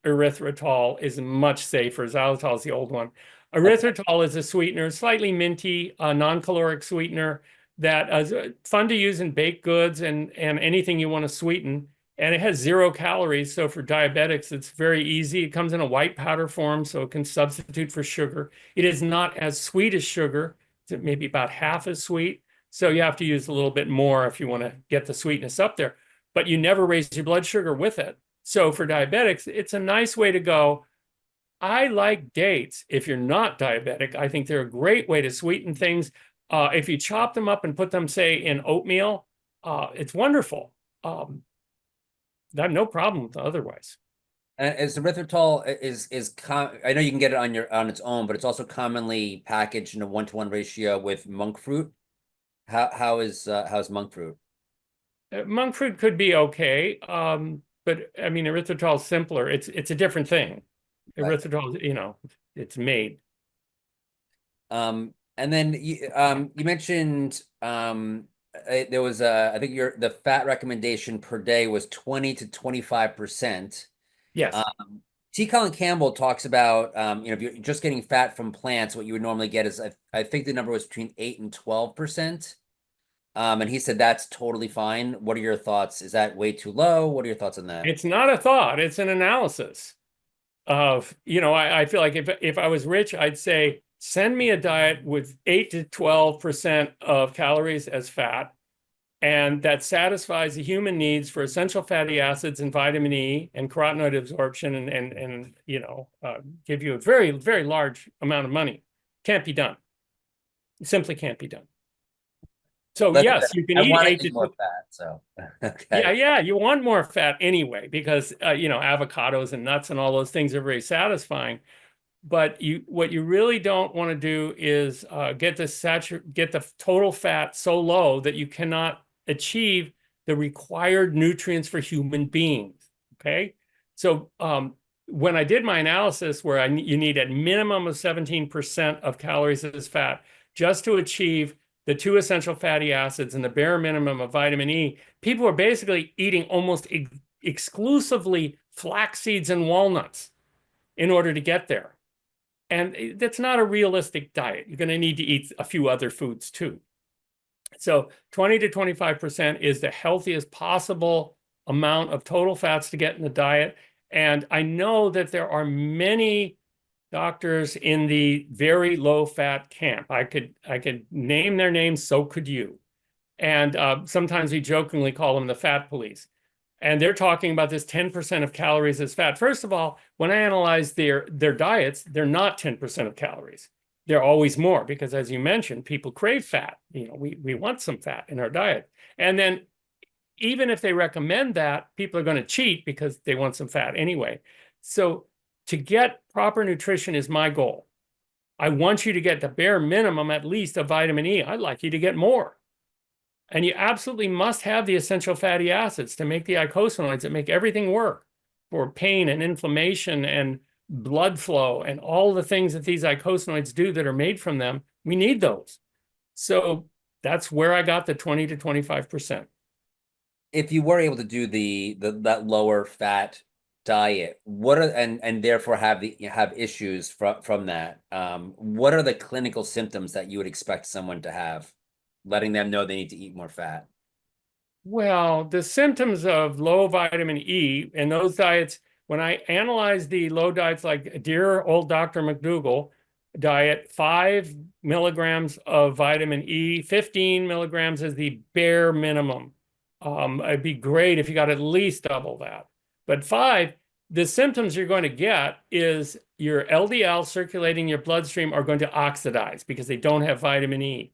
Erythritol is much safer. Xylitol is the old one. Okay. Erythritol is a sweetener, slightly minty, non-caloric sweetener that is fun to use in baked goods and anything you want to sweeten. And it has 0 calories. So for diabetics, it's very easy. It comes in a white powder form, so it can substitute for sugar. It is not as sweet as sugar. It's maybe about half as sweet. So you have to use a little bit more if you want to get the sweetness up there. But you never raise your blood sugar with it. So for diabetics, it's a nice way to go. I like dates. If you're not diabetic, I think they're a great way to sweeten things. If you chop them up and put them, say, in oatmeal, it's wonderful. I have no problem with otherwise. And is erythritol I know you can get it on its own, but it's also commonly packaged in a 1-to-1 ratio with monk fruit. How's monk fruit? Monk fruit could be okay, but I mean, erythritol is simpler. It's a different thing. Right. Erythritol, it's made. And then you mentioned there was I think the fat recommendation per day was 20 to 25%. Yes. T. Colin Campbell talks about if you're just getting fat from plants, what you would normally get is I think the number was between 8 and 12%. And he said that's totally fine. What are your thoughts? Is that way too low? What are your thoughts on that? It's not a thought, it's an analysis of, I feel like if I was rich, I'd say, send me a diet with 8 to 12% of calories as fat, and that satisfies the human needs for essential fatty acids and vitamin E and carotenoid absorption and give you a very, very large amount of money. Can't be done. It simply can't be done. So But yes, you can I eat want to 8 eat more to fat, so Yeah, okay. yeah, you want more fat anyway because avocados and nuts and all those things are very satisfying. But what you really don't want to do is get the total fat so low that you cannot achieve the required nutrients for human beings. Okay, so when I did my analysis, where you need a minimum of 17% of calories as fat just to achieve the 2 essential fatty acids and the bare minimum of vitamin E, people are basically eating almost exclusively flax seeds and walnuts in order to get there. And that's not a realistic diet. You're going to need to eat a few other foods too. So 20 to 25% is the healthiest possible amount of total fats to get in the diet. And I know that there are many doctors in the very low fat camp. I could name their names, so could you. And sometimes we jokingly call them the fat police. And they're talking about this 10% of calories as fat. First of all, when I analyze their diets, they're not 10% of calories. They're always more because, as you mentioned, people crave fat. We want some fat in our diet. And then even if they recommend that, people are going to cheat because they want some fat anyway. So to get proper nutrition is my goal. I want you to get the bare minimum, at least, of vitamin E. I'd like you to get more. And you absolutely must have the essential fatty acids to make the eicosanoids that make everything work for pain and inflammation and blood flow and all the things that these eicosanoids do that are made from them. We need those. So that's where I got the 20 to 25%. If you were able to do that lower fat diet, what are and therefore have issues from that, what are the clinical symptoms that you would expect someone to have, letting them know they need to eat more fat? Well, the symptoms of low vitamin E in those diets, when I analyze the low diets like dear old Dr. McDougall diet, 5 milligrams of vitamin E, 15 milligrams is the bare minimum. It'd be great if you got at least double that. But 5, the symptoms you're going to get is your LDL circulating your bloodstream are going to oxidize because they don't have vitamin E.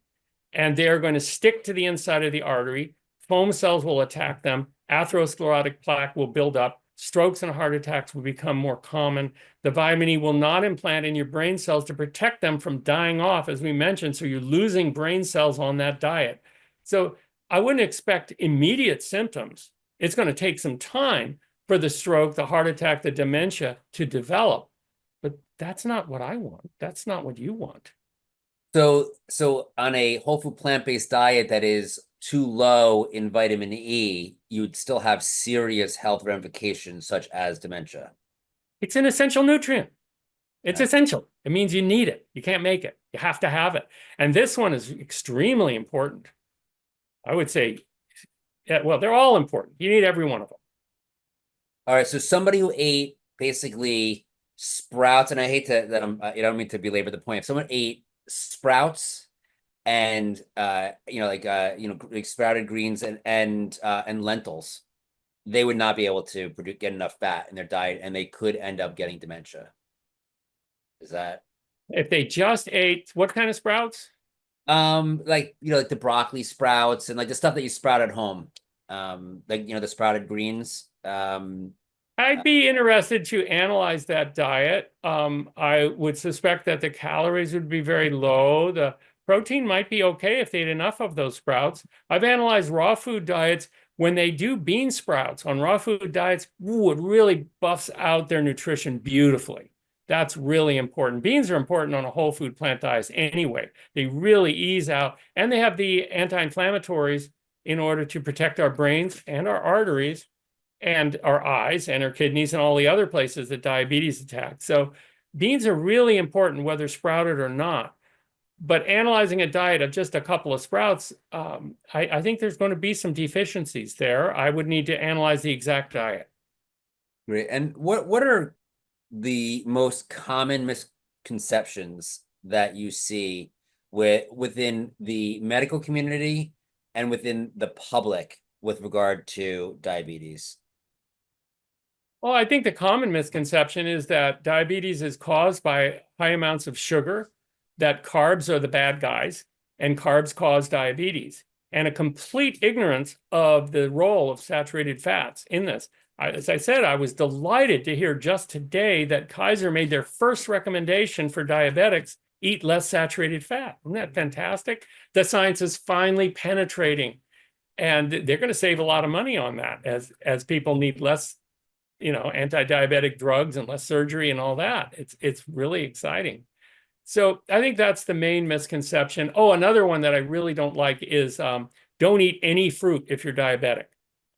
And they're going to stick to the inside of the artery. Foam cells will attack them. Atherosclerotic plaque will build up. Strokes and heart attacks will become more common. The vitamin E will not implant in your brain cells to protect them from dying off, as we mentioned. So you're losing brain cells on that diet. So I wouldn't expect immediate symptoms. It's going to take some time for the stroke, the heart attack, the dementia to develop. But that's not what I want. That's not what you want. So on a whole food plant-based diet that is too low in vitamin E, you'd still have serious health ramifications such as dementia. It's an essential nutrient. It's Yeah. essential. It means you need it. You can't make it. You have to have it. And this one is extremely important. I would say, yeah, well, they're all important. You need every one of them. All right, so somebody who ate basically sprouts, and I hate to that I don't mean to belabor the point. If someone ate sprouts and like sprouted greens and lentils, they would not be able to get enough fat in their diet, and they could end up getting dementia. Is that If they just ate what kind of sprouts? like like the broccoli sprouts and like the stuff that you sprout at home, like the sprouted greens. I'd be interested to analyze that diet. I would suspect that the calories would be very low. The protein might be okay if they ate enough of those sprouts. I've analyzed raw food diets. When they do bean sprouts on raw food diets, it really buffs out their nutrition beautifully. That's really important. Beans are important on a whole food plant diet anyway. They really ease out, and they have the anti-inflammatories in order to protect our brains and our arteries and our eyes and our kidneys and all the other places that diabetes attacks. So beans are really important, whether sprouted or not. But analyzing a diet of just a couple of sprouts, I think there's going to be some deficiencies there. I would need to analyze the exact diet. Great. And what are the most common misconceptions that you see within the medical community and within the public with regard to diabetes? Well, I think the common misconception is that diabetes is caused by high amounts of sugar, that carbs are the bad guys, and carbs cause diabetes, and a complete ignorance of the role of saturated fats in this. As I said, I was delighted to hear just today that Kaiser made their first recommendation for diabetics: eat less saturated fat. Isn't that fantastic? The science is finally penetrating, and they're going to save a lot of money on that as people need less, anti-diabetic drugs and less surgery and all that. It's really exciting. So I think that's the main misconception. Oh, another one that I really don't like is don't eat any fruit if you're diabetic.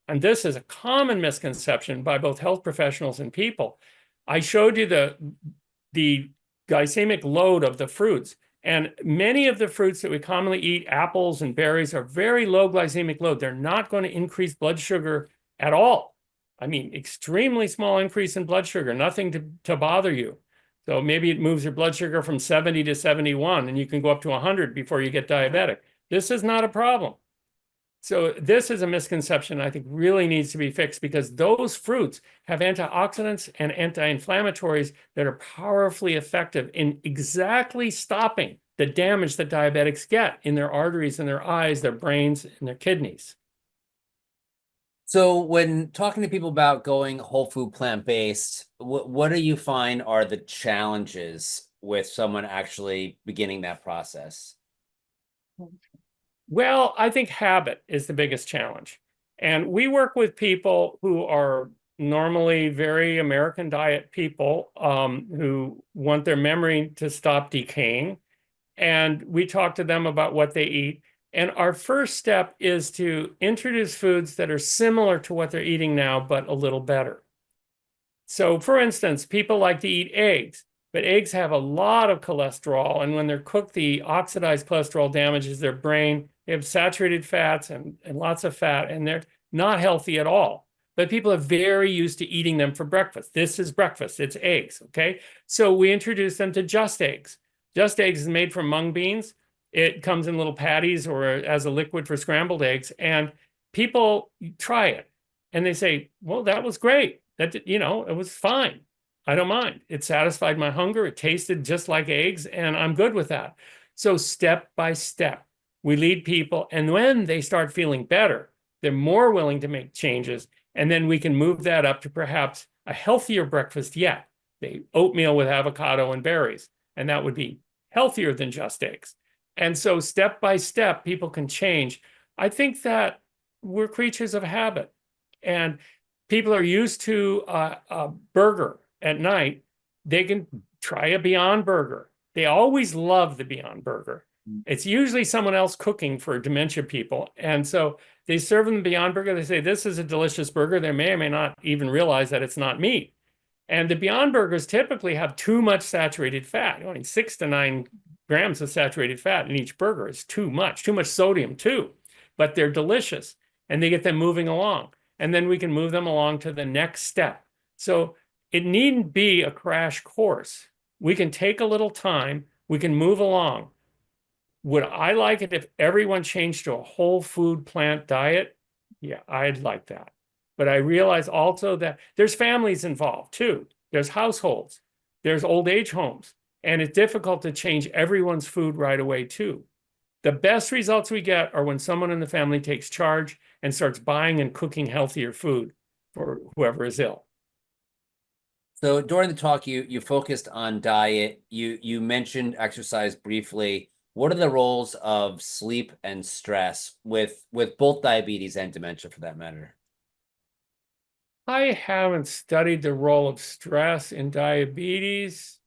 And this is a common misconception by both health professionals and people. I showed you the glycemic load of the fruits. And many of the fruits that we commonly eat, apples and berries, are very low glycemic load. They're not going to increase blood sugar at all. I mean, extremely small increase in blood sugar, nothing to bother you. So maybe it moves your blood sugar from 70 to 71, and you can go up to 100 before you get diabetic. This is not a problem. So this is a misconception I think really needs to be fixed, because those fruits have antioxidants and anti-inflammatories that are powerfully effective in exactly stopping the damage that diabetics get in their arteries and their eyes, their brains, and their kidneys. So when talking to people about going whole food plant-based, what do you find are the challenges with someone actually beginning that process? Well, I think habit is the biggest challenge. And we work with people who are normally very American diet people who want their memory to stop decaying. And we talk to them about what they eat. And our first step is to introduce foods that are similar to what they're eating now, but a little better. So, for instance, people like to eat eggs, but eggs have a lot of cholesterol. And when they're cooked, the oxidized cholesterol damages their brain. They have saturated fats and lots of fat, and they're not healthy at all. But people are very used to eating them for breakfast. This is breakfast, it's eggs. Okay. So we introduce them to Just Eggs. Just Eggs is made from mung beans. It comes in little patties or as a liquid for scrambled eggs. And people try it and they say, well, that was great. That, it was fine. I don't mind. It satisfied my hunger. It tasted just like eggs, and I'm good with that. So step by step, we lead people. And when they start feeling better, they're more willing to make changes. And then we can move that up to perhaps a healthier breakfast yet. The oatmeal with avocado and berries. And that would be healthier than Just Eggs. And so step by step, people can change. I think that we're creatures of habit. And people are used to a burger at night. They can try a Beyond Burger. They always love the Beyond Burger. It's usually someone else cooking for dementia people. And so they serve them the Beyond Burger. They say, this is a delicious burger. They may or may not even realize that it's not meat. And the Beyond Burgers typically have too much saturated fat. Only 6 to 9 grams of saturated fat in each burger is too much sodium too. But they're delicious and they get them moving along. And then we can move them along to the next step. So it needn't be a crash course. We can take a little time. We can move along. Would I like it if everyone changed to a whole food plant diet? Yeah, I'd like that. But I realize also that there's families involved too. There's households, there's old age homes, and it's difficult to change everyone's food right away too. The best results we get are when someone in the family takes charge and starts buying and cooking healthier food for whoever is ill. So during the talk, you focused on diet. You mentioned exercise briefly. What are the roles of sleep and stress with both diabetes and dementia, for that matter? I haven't studied the role of stress in diabetes.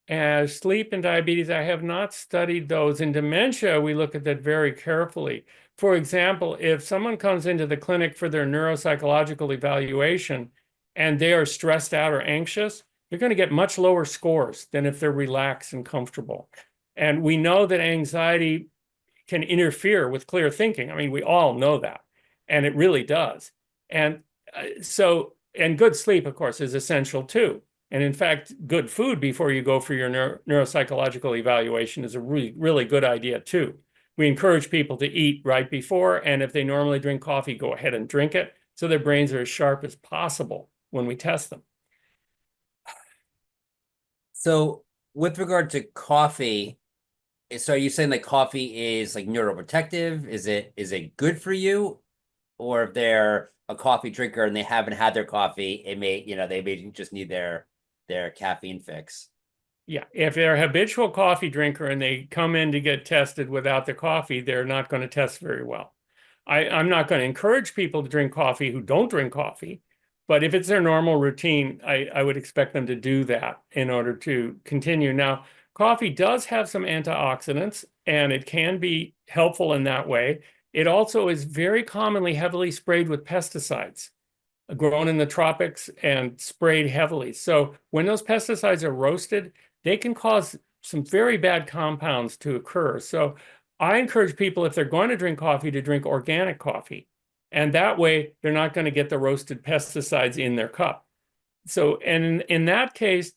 As sleep and diabetes, I have not studied those. In dementia, we look at that very carefully. For example, if someone comes into the clinic for their neuropsychological evaluation and they are stressed out or anxious, they're going to get much lower scores than if they're relaxed and comfortable. And we know that anxiety can interfere with clear thinking. I mean, we all know that, and it really does. And and good sleep, of course, is essential too. And in fact, good food before you go for your neuropsychological evaluation is a really, really good idea too. We encourage people to eat right before, and if they normally drink coffee, go ahead and drink it so their brains are as sharp as possible when we test them. So with regard to coffee, so are you saying that coffee is like neuroprotective? Is it good for you? Or if they're a coffee drinker and they haven't had their coffee, they may just need their caffeine fix. Yeah, if they're a habitual coffee drinker and they come in to get tested without the coffee, they're not going to test very well. I'm not going to encourage people to drink coffee who don't drink coffee, but if it's their normal routine, I would expect them to do that in order to continue. Now, coffee does have some antioxidants, and it can be helpful in that way. It also is very commonly heavily sprayed with pesticides, grown in the tropics and sprayed heavily. So when those pesticides are roasted, they can cause some very bad compounds to occur. So I encourage people, if they're going to drink organic coffee. And that way, they're not going to get the roasted pesticides in their cup. So, and in that case,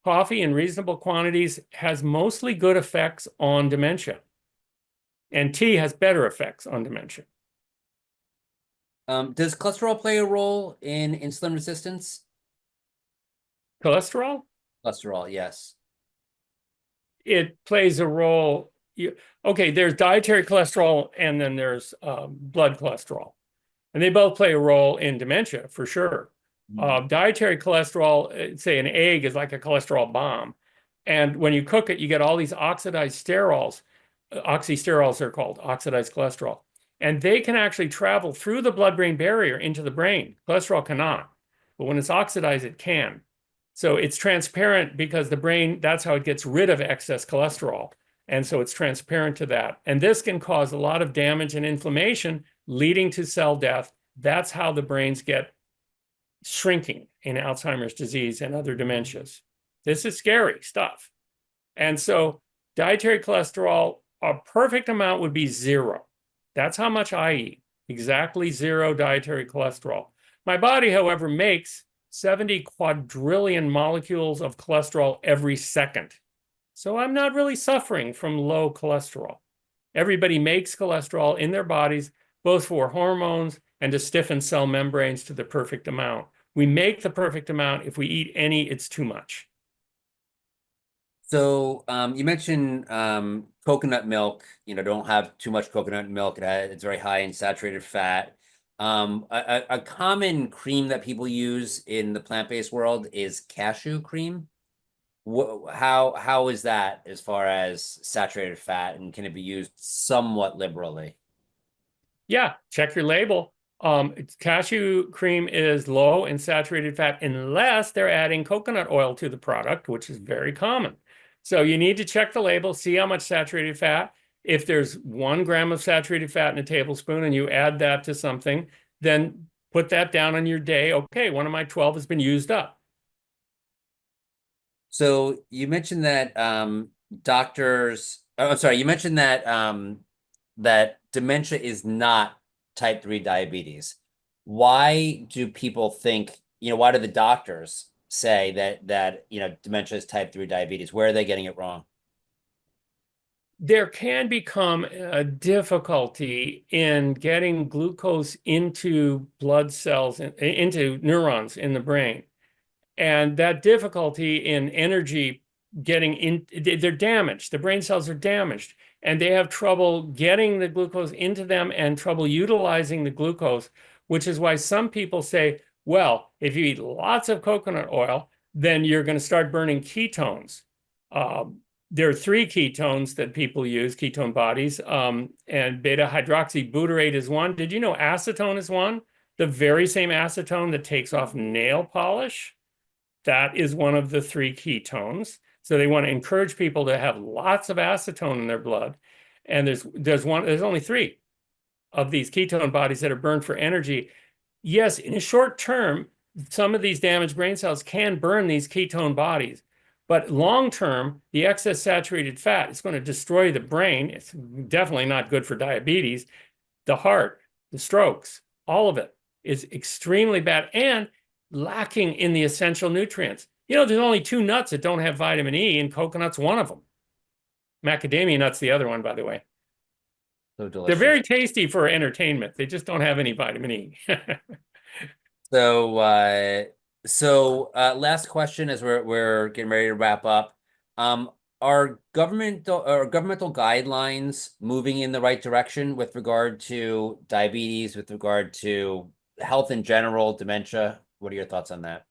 coffee in reasonable quantities has mostly good effects on dementia. And tea has better effects on dementia. Does cholesterol play a role in insulin resistance? Cholesterol? Cholesterol, yes. It plays a role. Okay, there's dietary cholesterol and then there's blood cholesterol. And they both play a role in dementia for sure. Mhm. Dietary cholesterol, say an egg is like a cholesterol bomb. And when you cook it, you get all these oxidized sterols. Oxysterols are called, oxidized cholesterol. And they can actually travel through the blood-brain barrier into the brain. Cholesterol cannot. But when it's oxidized, it can. So it's transparent because the brain, that's how it gets rid of excess cholesterol. And so it's transparent to that. And this can cause a lot of damage and inflammation, leading to cell death. That's how the brains get shrinking in Alzheimer's disease and other dementias. This is scary stuff. And so dietary cholesterol, a perfect amount would be 0. That's how much I eat, exactly 0 dietary cholesterol. My body, however, makes 70 quadrillion molecules of cholesterol every second. So I'm not really suffering from low cholesterol. Everybody makes cholesterol in their bodies, both for hormones and to stiffen cell membranes to the perfect amount. We make the perfect amount. If we eat any, it's too much. So you mentioned coconut milk, don't have too much coconut milk. It's very high in saturated fat. A common cream that people use in the plant-based world is cashew cream. How is that as far as saturated fat, and can it be used somewhat liberally? Yeah, check your label. Cashew cream is low in saturated fat unless they're adding coconut oil to the product, which is very common. So you need to check the label, see how much saturated fat. If there's 1 gram of saturated fat in a tablespoon and you add that to something, then put that down on your day. Okay, one of my 12 has been used up. So you mentioned that I'm sorry, you mentioned that that dementia is not type 3 diabetes. Why do people think, why do the doctors say that dementia is type 3 diabetes? Where are they getting it wrong? There can become a difficulty in getting glucose into blood cells, into neurons in the brain. And that difficulty in energy getting in, they're damaged. The brain cells are damaged, and they have trouble getting the glucose into them and trouble utilizing the glucose, which is why some people say, well, if you eat lots of coconut oil, then you're going to start burning ketones. There are 3 ketones that people use, ketone bodies, and beta hydroxybutyrate is one. Did you know acetone is one? The very same acetone that takes off nail polish. That is one of the 3 ketones. So they want to encourage people to have lots of acetone in their blood. And there's only 3 of these ketone bodies that are burned for energy. Yes, in a short term, some of these damaged brain cells can burn these ketone bodies. But long term, the excess saturated fat is going to destroy the brain. It's definitely not good for diabetes, the heart, the strokes, all of it is extremely bad and lacking in the essential nutrients. There's only 2 nuts that don't have vitamin E, and coconut's one of them. Macadamia nut's the other one, by the way. So They're delicious. very tasty for entertainment. They just don't have any vitamin E. So, last question as we're getting ready to wrap up. Um, are governmental guidelines moving in the right direction with regard to diabetes, with regard to health in general, dementia? What are your thoughts on that?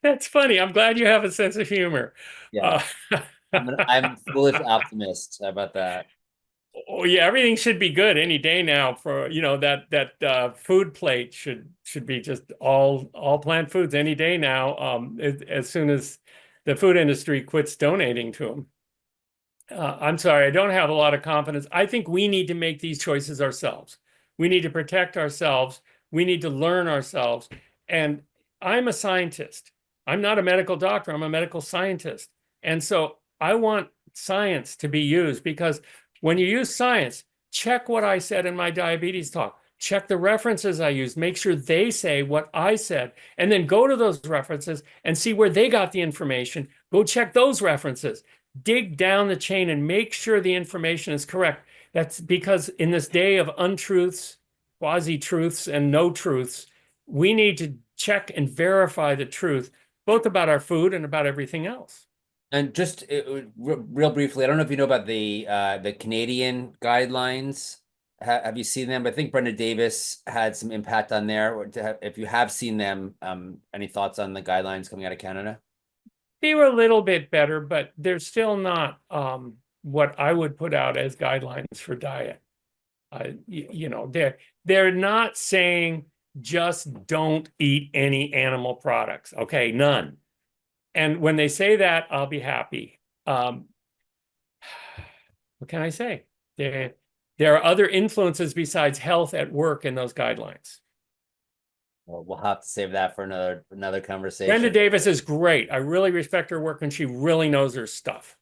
That's funny. I'm glad you have a sense of humor. Yeah, Uh, I'm foolish optimist. How about that? Oh yeah, everything should be good any day now. For that food plate should be just all plant foods any day now. As soon as the food industry quits donating to them. I'm sorry, I don't have a lot of confidence. I think we need to make these choices ourselves. We need to protect ourselves. We need to learn ourselves. And I'm a scientist. I'm not a medical doctor. I'm a medical scientist. And so I want science to be used, because when you use science, check what I said in my diabetes talk. Check the references I used. Make sure they say what I said. And then go to those references and see where they got the information. Go check those references, dig down the chain and make sure the information is correct. That's because in this day of untruths, quasi-truths, and no truths, we need to check and verify the truth, both about our food and about everything else. And just real briefly, I don't know if you know about the Canadian guidelines. have you seen them? I think Brenda Davis had some impact on there. If you have seen them, any thoughts on the guidelines coming out of Canada? They were a little bit better, but they're still not what I would put out as guidelines for diet. You know, they're not saying just don't eat any animal products. Okay, none. And when they say that, I'll be happy. What can I say? There are other influences besides health at work in those guidelines. Well, we'll have to save that for another conversation. Brenda Davis is great. I really respect her work, and she really knows her stuff.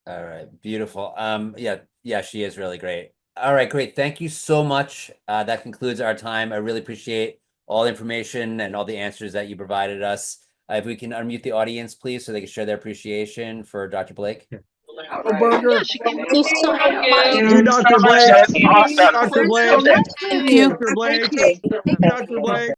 All right, beautiful. Yeah, she is really great. All right, great. Thank you so much. That concludes our time. I really appreciate all the information and all the answers that you provided us. If we can unmute the audience, please, so they can share their appreciation for Dr. Blake. Burger. Thank you so much. Thank you, Dr. Blake. That's awesome. Dr. Blake. Thank you. Dr. Blake. Dr. Blake.